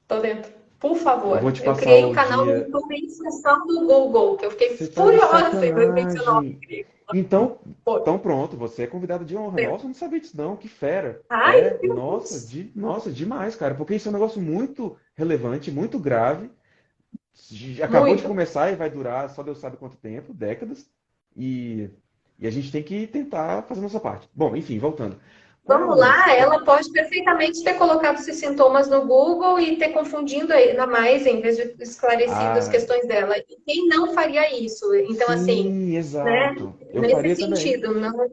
[SPEAKER 1] Tô dentro. Por
[SPEAKER 2] Eu vou
[SPEAKER 1] favor.
[SPEAKER 2] te
[SPEAKER 1] Eu
[SPEAKER 2] passar
[SPEAKER 1] criei um
[SPEAKER 2] o
[SPEAKER 1] canal no
[SPEAKER 2] dia.
[SPEAKER 1] YouTube em extensão do Google, que eu fiquei
[SPEAKER 2] Você tá de
[SPEAKER 1] furiosa em 2019.
[SPEAKER 2] sacanagem. Então,
[SPEAKER 1] Foi.
[SPEAKER 2] então pronto, você é convidado de honra. Nossa, eu não sabia disso não, que fera.
[SPEAKER 1] Ai, meu
[SPEAKER 2] Nossa,
[SPEAKER 1] Deus.
[SPEAKER 2] nossa, demais, cara, porque isso é um negócio muito relevante, muito grave. Acabou de
[SPEAKER 1] Muito.
[SPEAKER 2] começar e vai durar só Deus sabe quanto tempo, décadas. E, e a gente tem que tentar fazer a nossa parte. Bom, enfim, voltando. Para
[SPEAKER 1] Vamos
[SPEAKER 2] algumas.
[SPEAKER 1] lá, ela pode perfeitamente ter colocado esses sintomas no Google e ter confundindo ainda mais, em vez de esclarecido as
[SPEAKER 2] Ah,
[SPEAKER 1] questões dela. E quem não faria isso? Então, assim,
[SPEAKER 2] sim,
[SPEAKER 1] né,
[SPEAKER 2] exato. Eu
[SPEAKER 1] nesse
[SPEAKER 2] faria também.
[SPEAKER 1] sentido, não,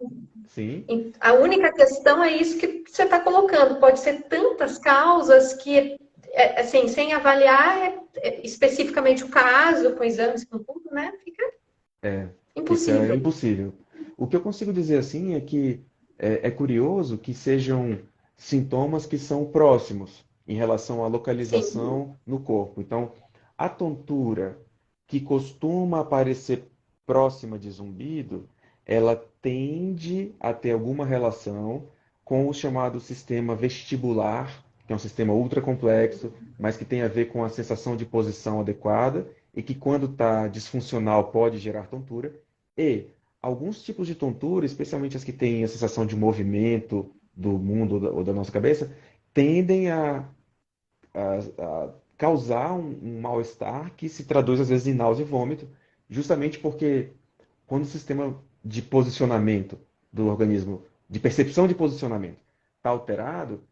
[SPEAKER 2] Sim,
[SPEAKER 1] a única questão é isso que você está colocando. Pode ser tantas causas que, assim, sem avaliar especificamente o caso, com exames, com tudo, né? Fica
[SPEAKER 2] fica
[SPEAKER 1] impossível.
[SPEAKER 2] impossível. O que eu consigo dizer assim é que é curioso que sejam sintomas que são próximos em relação à
[SPEAKER 1] Sim,
[SPEAKER 2] localização no corpo. Então, a tontura que costuma aparecer próxima de zumbido, ela tende a ter alguma relação com o chamado sistema vestibular, que é um sistema ultra complexo, mas que tem a ver com a sensação de posição adequada e que, quando está disfuncional, pode gerar tontura. E alguns tipos de tontura, especialmente as que têm a sensação de movimento do mundo ou da nossa cabeça, tendem a causar um mal-estar que se traduz às vezes em náusea e vômito, justamente porque quando o sistema de posicionamento do organismo, de percepção de posicionamento, está alterado,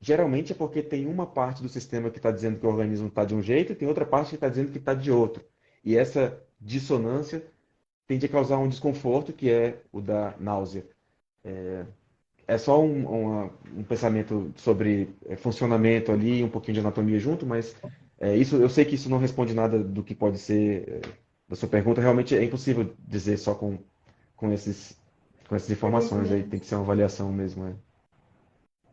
[SPEAKER 2] geralmente é porque tem uma parte do sistema que está dizendo que o organismo está de um jeito e tem outra parte que está dizendo que está de outro. E essa dissonância tende a causar um desconforto, que é o da náusea. É só um pensamento sobre funcionamento ali, um pouquinho de anatomia junto, mas isso, eu sei que isso não responde nada do que pode ser da sua pergunta. Realmente é impossível dizer só com com essas informações aí. Tem que
[SPEAKER 1] felizmente.
[SPEAKER 2] ser uma avaliação mesmo.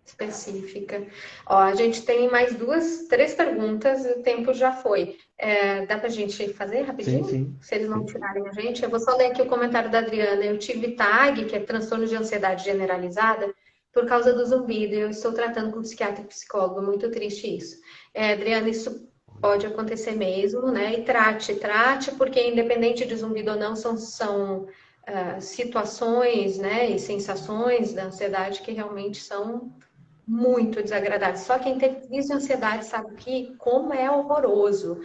[SPEAKER 1] Específica. Ó, a gente tem mais duas, três perguntas e o tempo já foi. Dá para a gente fazer
[SPEAKER 2] Sim,
[SPEAKER 1] rapidinho?
[SPEAKER 2] sim,
[SPEAKER 1] Se eles não
[SPEAKER 2] sim.
[SPEAKER 1] tirarem a gente, eu vou só ler aqui o comentário da Adriana. Eu tive TAG, que é transtorno de ansiedade generalizada, por causa do zumbido. Eu estou tratando com psiquiatra e psicólogo. Muito triste isso. Adriana, isso pode acontecer mesmo, né? E trate, porque independente de zumbido ou não, são situações, né, e sensações da ansiedade que realmente são muito desagradável. Só quem teve crise de ansiedade sabe que como é horroroso.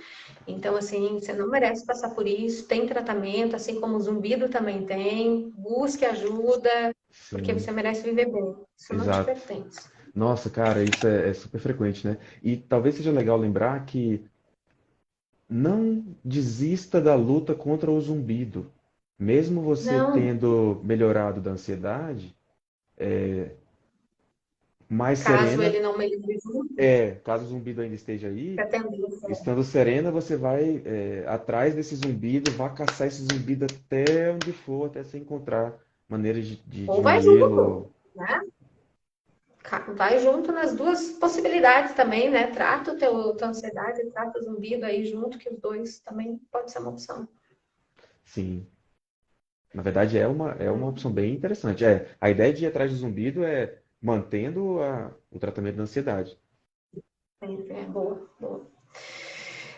[SPEAKER 1] Então, assim, você não merece passar por isso. Tem tratamento, assim como o zumbido também tem. Busque ajuda, porque você
[SPEAKER 2] Sim,
[SPEAKER 1] merece viver bem. Isso não te
[SPEAKER 2] exato.
[SPEAKER 1] pertence.
[SPEAKER 2] Nossa, cara, isso é super frequente, né? E talvez seja legal lembrar que não desista da luta contra o zumbido. Mesmo você
[SPEAKER 1] Não,
[SPEAKER 2] tendo melhorado da ansiedade, mais
[SPEAKER 1] caso
[SPEAKER 2] serena
[SPEAKER 1] ele não melhore junto,
[SPEAKER 2] caso o zumbido ainda esteja
[SPEAKER 1] fica
[SPEAKER 2] aí,
[SPEAKER 1] a tendência.
[SPEAKER 2] estando serena, você vai atrás desse zumbido, vai caçar esse zumbido até onde for, até você encontrar maneiras de
[SPEAKER 1] Ou vai junto,
[SPEAKER 2] diminuí-lo.
[SPEAKER 1] né? Vai junto nas duas possibilidades também, né? Trata tua ansiedade, trata o zumbido aí junto, que os dois também pode ser uma opção.
[SPEAKER 2] Sim, na verdade é uma opção bem interessante. A ideia de ir atrás do zumbido é mantendo o tratamento da ansiedade.
[SPEAKER 1] Boa, boa.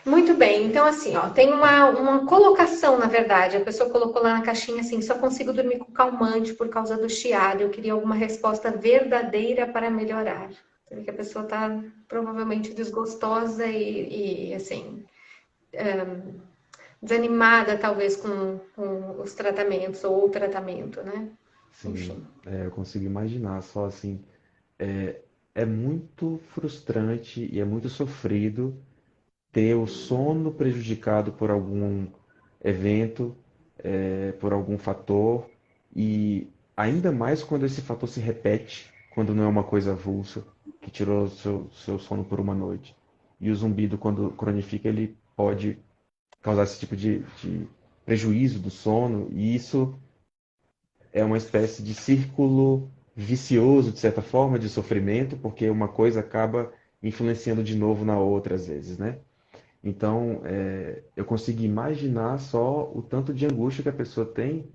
[SPEAKER 1] Muito bem, então assim, ó, tem uma colocação, na verdade, a pessoa colocou lá na caixinha assim, só consigo dormir com calmante por causa do chiado, eu queria alguma resposta verdadeira para melhorar. Porque a pessoa está provavelmente desgostosa assim, desanimada talvez com os tratamentos ou o tratamento, né?
[SPEAKER 2] Sim,
[SPEAKER 1] Enfim.
[SPEAKER 2] eu consigo imaginar só assim. É, é muito frustrante e é muito sofrido ter o sono prejudicado por algum evento, por algum fator, e ainda mais quando esse fator se repete, quando não é uma coisa avulsa, que tirou o seu sono por uma noite. E o zumbido, quando cronifica, ele pode causar esse tipo de prejuízo do sono, e isso é uma espécie de círculo vicioso, de certa forma, de sofrimento, porque uma coisa acaba influenciando de novo na outra, às vezes, né? Então, eu consigo imaginar só o tanto de angústia que a pessoa tem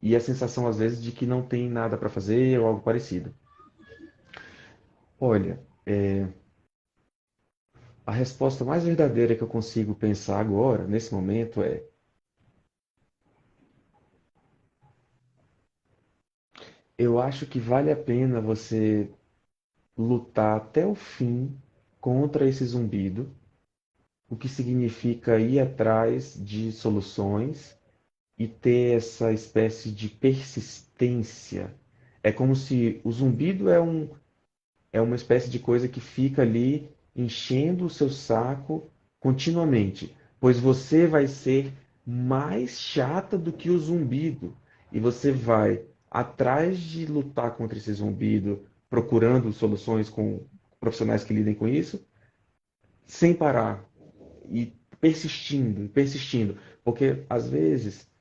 [SPEAKER 2] e a sensação, às vezes, de que não tem nada para fazer ou algo parecido. Olha, a resposta mais verdadeira que eu consigo pensar agora, nesse momento, é: eu acho que vale a pena você lutar até o fim contra esse zumbido, o que significa ir atrás de soluções e ter essa espécie de persistência. É como se o zumbido é uma espécie de coisa que fica ali enchendo o seu saco continuamente, pois você vai ser mais chata do que o zumbido e você vai atrás de lutar contra esse zumbido, procurando soluções com profissionais que lidem com isso, sem parar e persistindo, persistindo, porque às vezes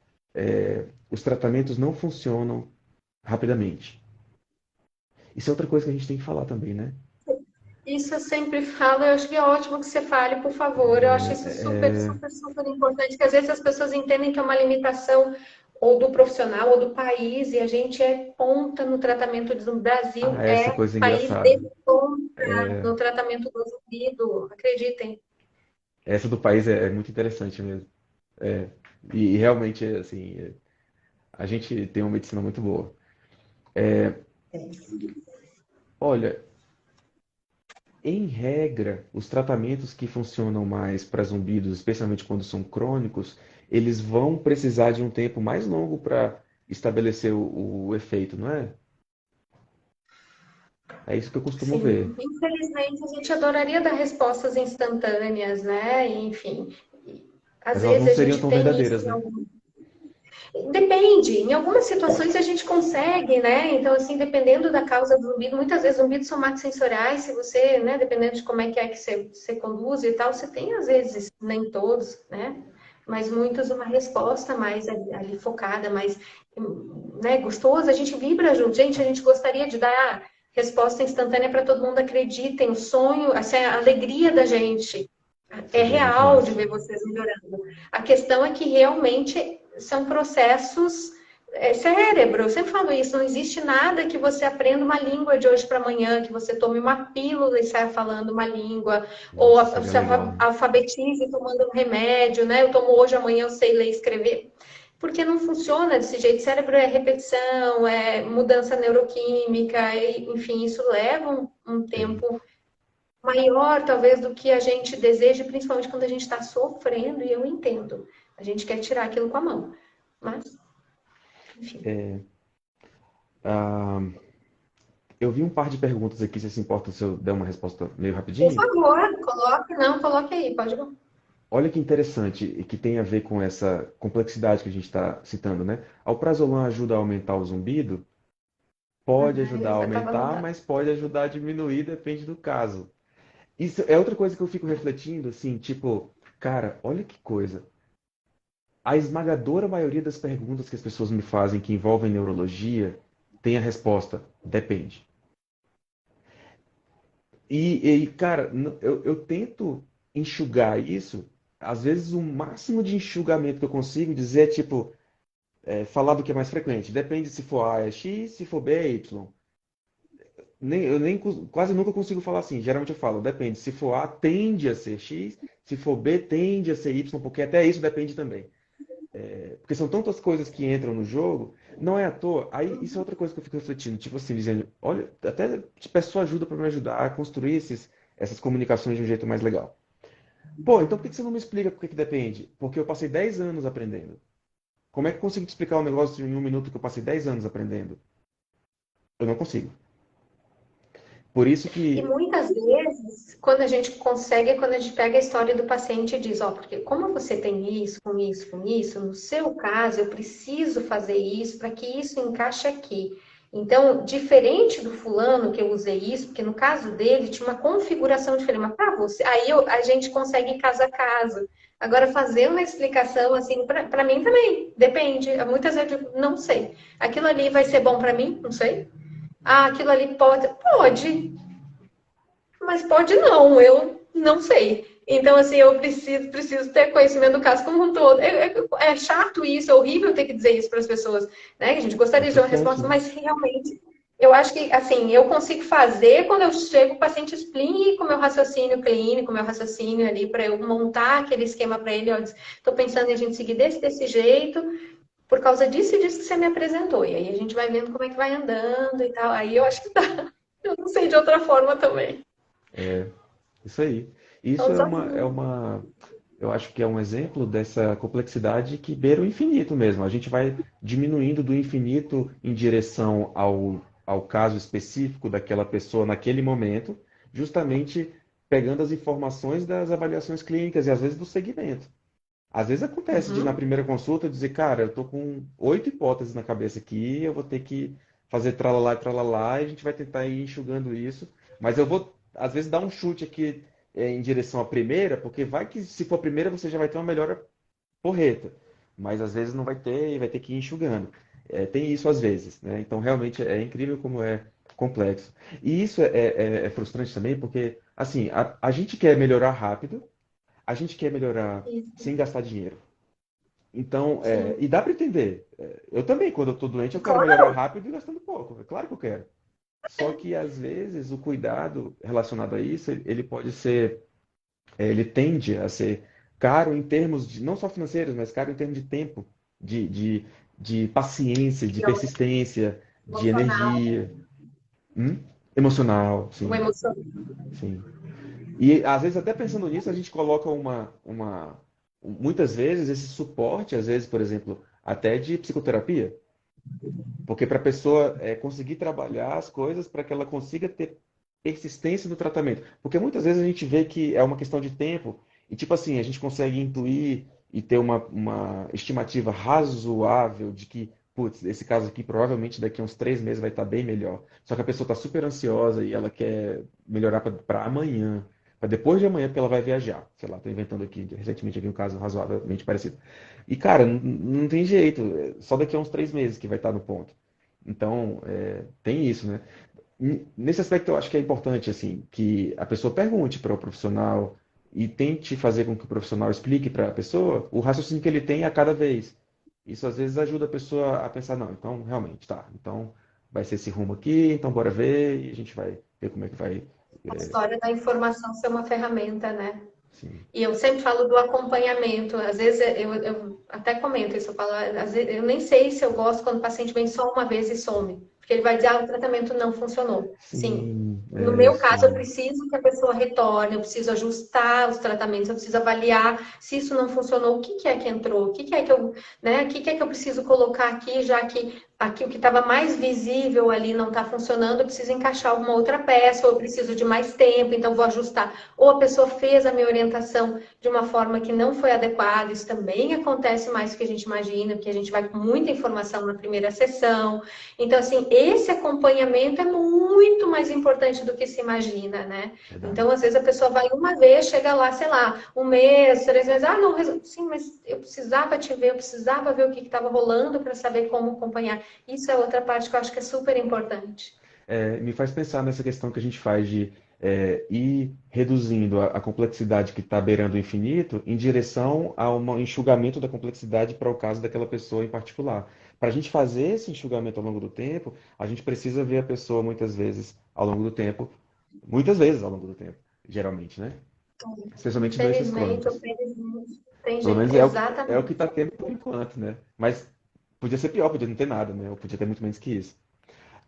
[SPEAKER 2] os tratamentos não funcionam rapidamente. Isso é outra coisa que a gente tem que falar também, né?
[SPEAKER 1] Isso eu sempre falo, eu acho que é ótimo que você fale, por favor. Eu acho isso super, super, super importante, porque às vezes as pessoas entendem que é uma limitação ou do profissional ou do país, e a gente é ponta no tratamento do Brasil,
[SPEAKER 2] Essa
[SPEAKER 1] é
[SPEAKER 2] coisa
[SPEAKER 1] país de
[SPEAKER 2] engraçada.
[SPEAKER 1] ponta no tratamento do zumbido, acreditem.
[SPEAKER 2] Essa do país é muito interessante mesmo. É, e realmente, assim, a gente tem uma medicina muito boa. Olha, em regra, os tratamentos que funcionam mais para zumbidos, especialmente quando são crônicos, eles vão precisar de um tempo mais longo para estabelecer o efeito, não é? É isso que eu costumo
[SPEAKER 1] Sim,
[SPEAKER 2] ver.
[SPEAKER 1] infelizmente a gente adoraria dar respostas instantâneas, né? Enfim, às
[SPEAKER 2] Mas elas não
[SPEAKER 1] vezes a
[SPEAKER 2] seriam
[SPEAKER 1] gente
[SPEAKER 2] tão
[SPEAKER 1] tem isso
[SPEAKER 2] verdadeiras,
[SPEAKER 1] em
[SPEAKER 2] né?
[SPEAKER 1] algum. Depende, em algumas situações a gente consegue, né? Então, assim, dependendo da causa do zumbido, muitas vezes zumbidos são sensoriais, se você, né, dependendo de como é que você conduz e tal, você tem, às vezes, nem todos, né? Mas muitos uma resposta mais ali focada, mais, né, gostosa, a gente vibra junto. Gente, a gente gostaria de dar resposta instantânea para todo mundo, acreditem, o sonho, assim, a alegria da gente é
[SPEAKER 2] Seria muito
[SPEAKER 1] real de
[SPEAKER 2] massa.
[SPEAKER 1] ver vocês melhorando. A questão é que realmente são processos cérebro. Eu sempre falo isso, não existe nada que você aprenda uma língua de hoje para amanhã, que você tome uma pílula e saia falando uma língua, ou
[SPEAKER 2] Nossa, seria
[SPEAKER 1] se
[SPEAKER 2] legal, né?
[SPEAKER 1] alfabetize tomando um remédio, né? Eu tomo hoje, amanhã eu sei ler e escrever. Porque não funciona desse jeito. O cérebro é repetição, é mudança neuroquímica, enfim, isso leva um
[SPEAKER 2] É.
[SPEAKER 1] tempo maior, talvez, do que a gente deseja, principalmente quando a gente está sofrendo, e eu entendo. A gente quer tirar aquilo com a mão. Mas, enfim.
[SPEAKER 2] Ah, eu vi um par de perguntas aqui, se se importa se eu der uma resposta meio
[SPEAKER 1] Por
[SPEAKER 2] rapidinho?
[SPEAKER 1] favor, coloque, não, coloque aí, pode.
[SPEAKER 2] Olha que interessante e que tem a ver com essa complexidade que a gente está citando, né? Alprazolam ajuda a aumentar o zumbido? Pode ajudar a
[SPEAKER 1] Essa eu estava
[SPEAKER 2] aumentar,
[SPEAKER 1] anotando.
[SPEAKER 2] mas pode ajudar a diminuir, depende do caso. Isso é outra coisa que eu fico refletindo, assim, tipo, cara, olha que coisa. A esmagadora maioria das perguntas que as pessoas me fazem que envolvem neurologia tem a resposta, depende. Cara, eu tento enxugar isso, às vezes o máximo de enxugamento que eu consigo dizer é tipo, falar do que é mais frequente. Depende se for A é X, se for B é Y. Eu nem quase nunca consigo falar assim. Geralmente eu falo, depende. Se for A, tende a ser X, se for B, tende a ser Y, porque até isso depende também. Porque são tantas coisas que entram no jogo, não é à toa. Aí isso é outra coisa que eu fico refletindo, tipo assim, dizendo, olha, até te peço sua ajuda para me ajudar a construir essas comunicações de um jeito mais legal. Pô, então por que você não me explica por que que depende? Porque eu passei 10 anos aprendendo. Como é que eu consigo te explicar um negócio em um minuto que eu passei 10 anos aprendendo? Eu não consigo. Por isso
[SPEAKER 1] E
[SPEAKER 2] que.
[SPEAKER 1] muitas vezes, quando a gente consegue, é quando a gente pega a história do paciente e diz, ó, porque como você tem isso, com isso, com isso, no seu caso, eu preciso fazer isso para que isso encaixe aqui. Então, diferente do fulano que eu usei isso, porque no caso dele tinha uma configuração diferente, mas para você, a gente consegue ir caso a caso. Agora, fazer uma explicação assim, para mim também, depende. Muitas vezes eu digo, não sei. Aquilo ali vai ser bom para mim? Não sei. Ah, aquilo ali pode? Pode. Mas pode não, eu não sei. Então, assim, eu preciso ter conhecimento do caso como um todo. É chato isso, é horrível ter que dizer isso para as pessoas, né? A gente gostaria de ter uma
[SPEAKER 2] Frustrante,
[SPEAKER 1] resposta,
[SPEAKER 2] né?
[SPEAKER 1] mas realmente, eu acho que, assim, eu consigo fazer quando eu chego, o paciente explica o meu raciocínio clínico, o meu raciocínio ali, para eu montar aquele esquema para ele. Estou pensando em a gente seguir desse jeito, por causa disso e disso que você me apresentou. E aí a gente vai vendo como é que vai andando e tal. Aí eu acho que tá. Eu não sei de outra forma também.
[SPEAKER 2] É, isso aí. Isso
[SPEAKER 1] Todos
[SPEAKER 2] é eu acho que é um exemplo dessa complexidade que beira o infinito mesmo. A gente vai diminuindo do infinito em direção ao caso específico daquela pessoa naquele momento, justamente pegando as informações das avaliações clínicas e às vezes do segmento. Às vezes acontece de na
[SPEAKER 1] Uhum.
[SPEAKER 2] primeira consulta eu dizer, cara, eu tô com 8 hipóteses na cabeça aqui, eu vou ter que fazer tralalá, e a gente vai tentar ir enxugando isso, mas eu vou, às vezes, dar um chute aqui em direção à primeira, porque vai que se for a primeira você já vai ter uma melhora porreta, mas às vezes não vai ter e vai ter que ir enxugando. Tem isso às vezes, né? Então realmente é incrível como é complexo. E isso é frustrante também, porque assim, a gente quer melhorar rápido, a gente quer melhorar
[SPEAKER 1] Isso,
[SPEAKER 2] sem gastar dinheiro. Então,
[SPEAKER 1] sim.
[SPEAKER 2] e dá para entender. Eu também, quando eu estou doente, eu quero melhorar
[SPEAKER 1] Claro.
[SPEAKER 2] rápido e gastando pouco. É claro que eu quero. Só que, às vezes, o cuidado relacionado a isso, ele pode ser, ele tende a ser caro em termos de, não só financeiros, mas caro em termos de tempo, de, de, de paciência, de persistência, de
[SPEAKER 1] Emocional,
[SPEAKER 2] energia, hum? Emocional,
[SPEAKER 1] o
[SPEAKER 2] sim,
[SPEAKER 1] emocional.
[SPEAKER 2] sim. E às vezes, até pensando nisso, a gente coloca muitas vezes esse suporte, às vezes, por exemplo, até de psicoterapia, porque para a pessoa conseguir trabalhar as coisas para que ela consiga ter persistência no tratamento. Porque muitas vezes a gente vê que é uma questão de tempo e, tipo assim, a gente consegue intuir e ter uma estimativa razoável de que, putz, esse caso aqui provavelmente daqui a uns 3 meses vai estar bem melhor. Só que a pessoa está super ansiosa e ela quer melhorar para amanhã, para depois de amanhã, porque ela vai viajar. Sei lá, estou inventando aqui, recentemente eu vi um caso razoavelmente parecido. E, cara, não tem jeito, só daqui a uns 3 meses que vai estar no ponto. Então, tem isso, né? Nesse aspecto, eu acho que é importante, assim, que a pessoa pergunte para o profissional e tente fazer com que o profissional explique para a pessoa o raciocínio que ele tem a cada vez. Isso, às vezes, ajuda a pessoa a pensar, não, então, realmente, tá. Então, vai ser esse rumo aqui, então bora ver e a gente vai ver como é que vai.
[SPEAKER 1] A
[SPEAKER 2] é,
[SPEAKER 1] história da informação ser uma ferramenta, né?
[SPEAKER 2] sim.
[SPEAKER 1] E eu sempre falo do acompanhamento. Às vezes eu até comento isso, eu falo, às vezes, eu nem sei se eu gosto quando o paciente vem só uma vez e some. Porque ele vai dizer, o tratamento não funcionou. Sim.
[SPEAKER 2] Sim,
[SPEAKER 1] No meu caso, eu
[SPEAKER 2] sim.
[SPEAKER 1] preciso que a pessoa retorne, eu preciso ajustar os tratamentos, eu preciso avaliar se isso não funcionou, o que que é que entrou, o que que é que eu, né, o que que é que eu preciso colocar aqui, já que aqui o que estava mais visível ali não está funcionando, eu preciso encaixar alguma outra peça, ou eu preciso de mais tempo, então vou ajustar. Ou a pessoa fez a minha orientação de uma forma que não foi adequada, isso também acontece mais do que a gente imagina, porque a gente vai com muita informação na primeira sessão. Então, assim, esse acompanhamento é muito mais importante do que se imagina, né?
[SPEAKER 2] Verdade.
[SPEAKER 1] Então, às vezes a pessoa vai uma vez, chega lá, sei lá, 1 mês, 3 meses, não, sim, mas eu precisava te ver, eu precisava ver o que estava rolando para saber como acompanhar. Isso é outra parte que eu acho que é super importante.
[SPEAKER 2] Me faz pensar nessa questão que a gente faz de ir reduzindo a complexidade que está beirando o infinito em direção a um enxugamento da complexidade para o caso daquela pessoa em particular. Para a gente fazer esse enxugamento ao longo do tempo, a gente precisa ver a pessoa muitas vezes ao longo do tempo, geralmente, né? Especialmente doenças
[SPEAKER 1] Infelizmente, ou
[SPEAKER 2] crônicas.
[SPEAKER 1] felizmente, tem
[SPEAKER 2] Pelo
[SPEAKER 1] gente.
[SPEAKER 2] menos é o que
[SPEAKER 1] Exatamente.
[SPEAKER 2] está tendo por enquanto, né? Mas podia ser pior, podia não ter nada, né? Ou podia ter muito menos que isso.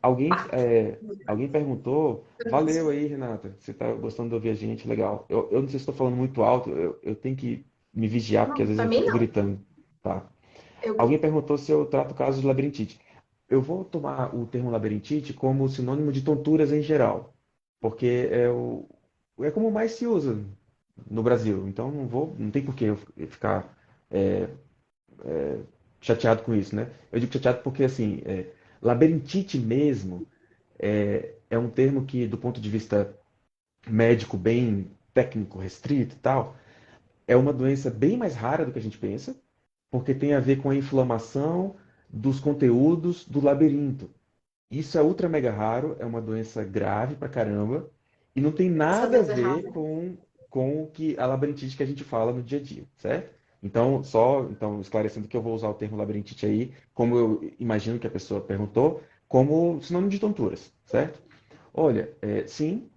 [SPEAKER 2] Alguém perguntou, valeu aí, Renata, você está gostando de ouvir a gente, legal. Eu não sei se estou falando muito alto, eu tenho que me vigiar, porque às
[SPEAKER 1] Não,
[SPEAKER 2] vezes
[SPEAKER 1] para
[SPEAKER 2] eu
[SPEAKER 1] mim
[SPEAKER 2] fico
[SPEAKER 1] não.
[SPEAKER 2] gritando, tá?
[SPEAKER 1] Eu,
[SPEAKER 2] Alguém perguntou se eu trato casos de labirintite. Eu vou tomar o termo labirintite como sinônimo de tonturas em geral, porque é como mais se usa no Brasil, então não tem por que eu ficar é, chateado com isso, né? Eu digo chateado porque, assim, labirintite mesmo é um termo que, do ponto de vista médico, bem técnico, restrito e tal, é uma doença bem mais rara do que a gente pensa, porque tem a ver com a inflamação dos conteúdos do labirinto. Isso é ultra mega raro, é uma doença grave pra caramba, e não tem
[SPEAKER 1] essa
[SPEAKER 2] nada a
[SPEAKER 1] doença é
[SPEAKER 2] ver
[SPEAKER 1] rara.
[SPEAKER 2] com a labirintite que a gente fala no dia a dia, certo? Então, esclarecendo que eu vou usar o termo labirintite aí, como eu imagino que a pessoa perguntou, como sinônimo de tonturas, certo? Olha, sim,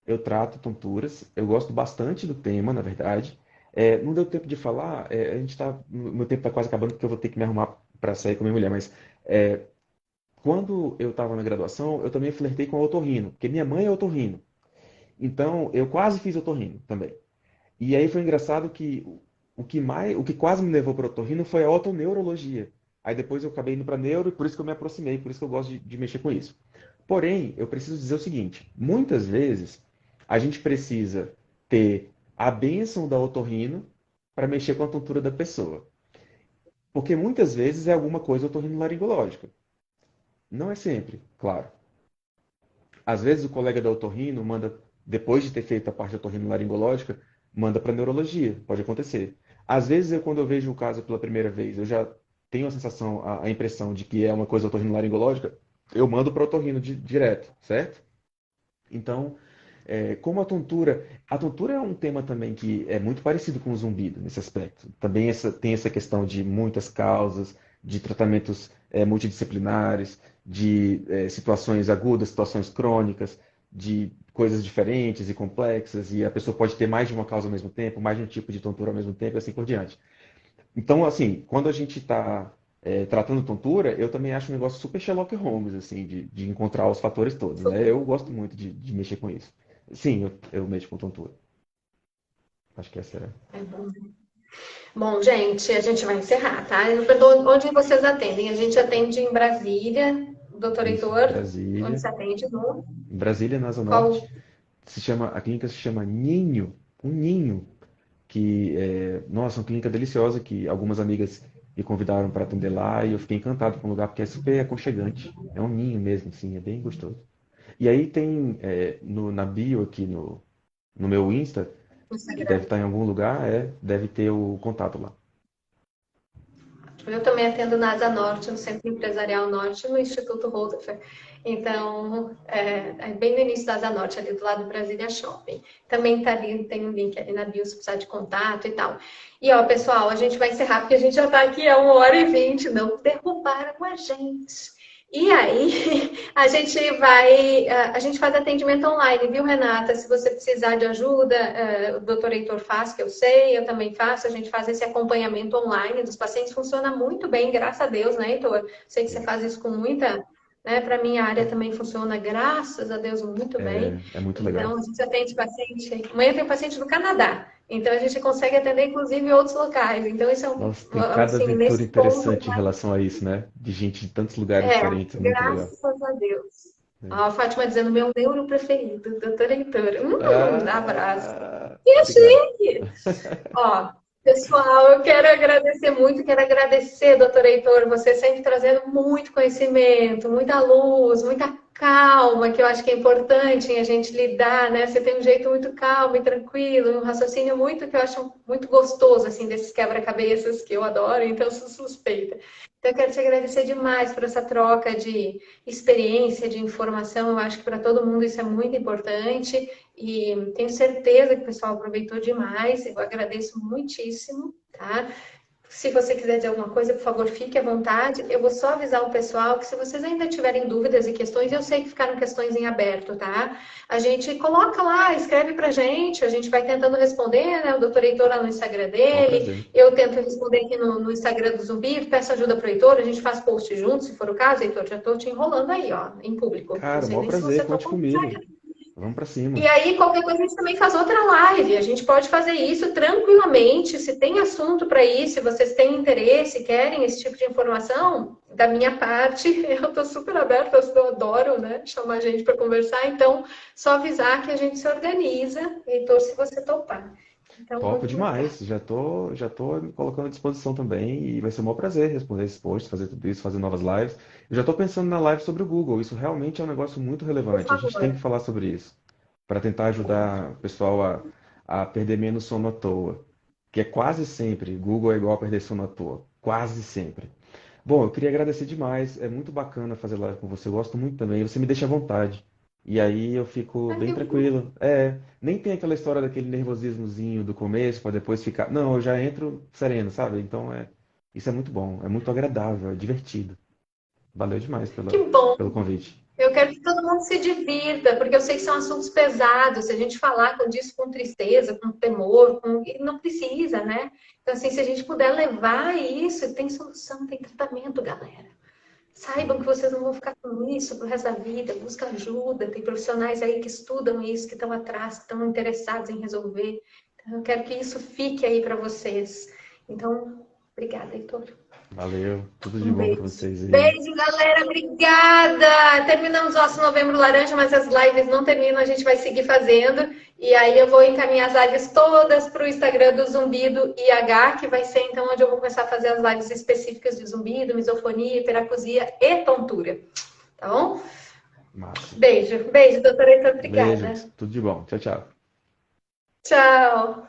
[SPEAKER 2] eu trato tonturas, eu gosto bastante do tema, na verdade. Não deu tempo de falar, meu tempo está quase acabando porque eu vou ter que me arrumar para sair com minha mulher, mas quando eu estava na graduação, eu também flertei com o otorrino, porque minha mãe é otorrino. Então, eu quase fiz otorrino também. E aí foi engraçado que o que quase me levou para o otorrino foi a otoneurologia. Aí depois eu acabei indo para neuro e por isso que eu me aproximei, por isso que eu gosto de mexer com isso. Porém, eu preciso dizer o seguinte: muitas vezes a gente precisa ter a bênção da otorrino para mexer com a tontura da pessoa. Porque muitas vezes é alguma coisa otorrinolaringológica. Não é sempre, claro. Às vezes o colega da otorrino manda, depois de ter feito a parte otorrinolaringológica, manda para neurologia, pode acontecer. Às vezes, quando eu vejo o caso pela primeira vez, eu já tenho a sensação, a impressão de que é uma coisa otorrinolaringológica, eu mando para otorrino direto, certo? Então, como a tontura é um tema também que é muito parecido com o zumbido nesse aspecto. Também tem essa questão de muitas causas, de tratamentos multidisciplinares, de situações agudas, situações crônicas, de coisas diferentes e complexas, e a pessoa pode ter mais de uma causa ao mesmo tempo, mais de um tipo de tontura ao mesmo tempo, e assim por diante. Então, assim, quando a gente está tratando tontura, eu também acho um negócio super Sherlock Holmes, assim, de encontrar os fatores todos, né? Eu gosto muito de mexer com isso. Sim, eu mexo com tontura. Acho que essa é.
[SPEAKER 1] É bom. Bom, gente, a gente vai encerrar, tá? Eu pergunto onde vocês atendem? A gente atende em Brasília, doutor
[SPEAKER 2] Isso,
[SPEAKER 1] Heitor, onde
[SPEAKER 2] Brasília.
[SPEAKER 1] se atende no
[SPEAKER 2] Em Brasília, na Asa
[SPEAKER 1] qual?
[SPEAKER 2] Norte, a clínica se chama Ninho, um ninho, que nossa, uma clínica deliciosa que algumas amigas me convidaram para atender lá e eu fiquei encantado com o lugar porque é super aconchegante. É um ninho mesmo, assim, é bem gostoso. E aí tem na bio aqui no meu Insta,
[SPEAKER 1] No
[SPEAKER 2] que deve
[SPEAKER 1] Instagram.
[SPEAKER 2] estar em algum lugar, deve ter o contato lá.
[SPEAKER 1] Eu também atendo na Asa Norte, no Centro Empresarial Norte, no Instituto Roosevelt. Então, é bem no início da Asa Norte, ali do lado do Brasília Shopping. Também tá ali, tem um link ali na bio se precisar de contato e tal. E ó, pessoal, a gente vai encerrar porque a gente já está aqui há 1h20, não derrubaram a gente. E aí, a gente faz atendimento online, viu, Renata? Se você precisar de ajuda, o doutor Heitor faz, que eu sei, eu também faço, a gente faz esse acompanhamento online dos pacientes, funciona muito bem, graças a Deus, né, Heitor? Sei que você faz isso com muita, né, para minha área também funciona, graças a Deus, muito bem.
[SPEAKER 2] É muito legal.
[SPEAKER 1] Então, a gente atende paciente, amanhã tem paciente do Canadá, então a gente consegue atender, inclusive, em outros locais. Então, isso é,
[SPEAKER 2] Nossa, tem cada
[SPEAKER 1] assim,
[SPEAKER 2] aventura
[SPEAKER 1] nesse ponto,
[SPEAKER 2] interessante em relação a isso, né? De gente de tantos lugares
[SPEAKER 1] é,
[SPEAKER 2] diferentes, é muito legal.
[SPEAKER 1] graças a Deus.
[SPEAKER 2] É.
[SPEAKER 1] Ó, a Fátima dizendo, meu neuro preferido, doutora Heitor. Abraço.
[SPEAKER 2] Ah,
[SPEAKER 1] Que
[SPEAKER 2] obrigado.
[SPEAKER 1] chique! Ó, pessoal, eu quero agradecer muito, quero agradecer, doutor Heitor, você sempre trazendo muito conhecimento, muita luz, muita calma, que eu acho que é importante em a gente lidar, né? Você tem um jeito muito calmo e tranquilo, um raciocínio muito que eu acho muito gostoso, assim, desses quebra-cabeças que eu adoro, então eu sou suspeita. Então, eu quero te agradecer demais por essa troca de experiência, de informação. Eu acho que para todo mundo isso é muito importante. E tenho certeza que o pessoal aproveitou demais. Eu agradeço muitíssimo, tá? Se você quiser dizer alguma coisa, por favor, fique à vontade. Eu vou só avisar o pessoal que se vocês ainda tiverem dúvidas e questões, eu sei que ficaram questões em aberto, tá? A gente coloca lá, escreve pra gente, a gente vai tentando responder, né? O doutor Heitor lá no Instagram
[SPEAKER 2] Foi um
[SPEAKER 1] dele,
[SPEAKER 2] prazer.
[SPEAKER 1] eu tento responder aqui no Instagram do Zumbi, peço ajuda pro Heitor, a gente faz post junto, se for o caso, Heitor, já tô te enrolando aí, ó, em público. Não
[SPEAKER 2] Cara,
[SPEAKER 1] sei
[SPEAKER 2] maior
[SPEAKER 1] nem se você
[SPEAKER 2] prazer, conte
[SPEAKER 1] topou.
[SPEAKER 2] comigo. Vamos pra
[SPEAKER 1] E
[SPEAKER 2] cima.
[SPEAKER 1] aí, qualquer coisa, a gente também faz outra live. A gente pode fazer isso tranquilamente. Se tem assunto para isso, se vocês têm interesse, querem esse tipo de informação, da minha parte, eu estou super aberta, eu adoro, né, chamar gente para conversar. Então, só avisar que a gente se organiza, Heitor, se você topar. Então,
[SPEAKER 2] Topo
[SPEAKER 1] vamos marcar.
[SPEAKER 2] demais. Já tô me colocando à disposição também e vai ser um maior prazer responder esses posts, fazer tudo isso, fazer novas lives. Eu já estou pensando na live sobre o Google. Isso realmente é um negócio muito
[SPEAKER 1] Por
[SPEAKER 2] relevante. A gente tem que
[SPEAKER 1] favor.
[SPEAKER 2] falar sobre isso para tentar ajudar o pessoal a perder menos sono à toa. Que é quase sempre, Google é igual a perder sono à toa. Quase sempre. Bom, eu queria agradecer demais. É muito bacana fazer live com você. Eu gosto muito também. Você me deixa à vontade. E aí eu fico
[SPEAKER 1] Ai,
[SPEAKER 2] bem
[SPEAKER 1] que bom.
[SPEAKER 2] tranquilo. Nem tem aquela história daquele nervosismozinho do começo para depois ficar. Não, eu já entro sereno, sabe? Então isso é muito bom, é muito agradável, é divertido. Valeu demais
[SPEAKER 1] Que bom.
[SPEAKER 2] pelo convite.
[SPEAKER 1] Eu quero que todo mundo se divirta, porque eu sei que são assuntos pesados. Se a gente falar disso com tristeza, com temor, não precisa, né? Então, assim, se a gente puder levar isso, tem solução, tem tratamento, galera. Saibam que vocês não vão ficar com isso pro resto da vida. Busca ajuda. Tem profissionais aí que estudam isso, que estão atrás, que estão interessados em resolver. Eu quero que isso fique aí para vocês. Então, obrigada, Heitor.
[SPEAKER 2] Valeu, tudo de
[SPEAKER 1] Um
[SPEAKER 2] bom para
[SPEAKER 1] beijo.
[SPEAKER 2] vocês aí.
[SPEAKER 1] Beijo, galera. Obrigada. Terminamos nosso Novembro Laranja, mas as lives não terminam, a gente vai seguir fazendo. E aí eu vou encaminhar as lives todas para o Instagram do Zumbido IH, que vai ser então onde eu vou começar a fazer as lives específicas de zumbido, misofonia, hiperacusia e tontura. Tá bom?
[SPEAKER 2] Massa.
[SPEAKER 1] Beijo. Beijo, doutora Heitor.
[SPEAKER 2] Beijo,
[SPEAKER 1] Obrigada.
[SPEAKER 2] tudo de bom. Tchau, tchau.
[SPEAKER 1] Tchau.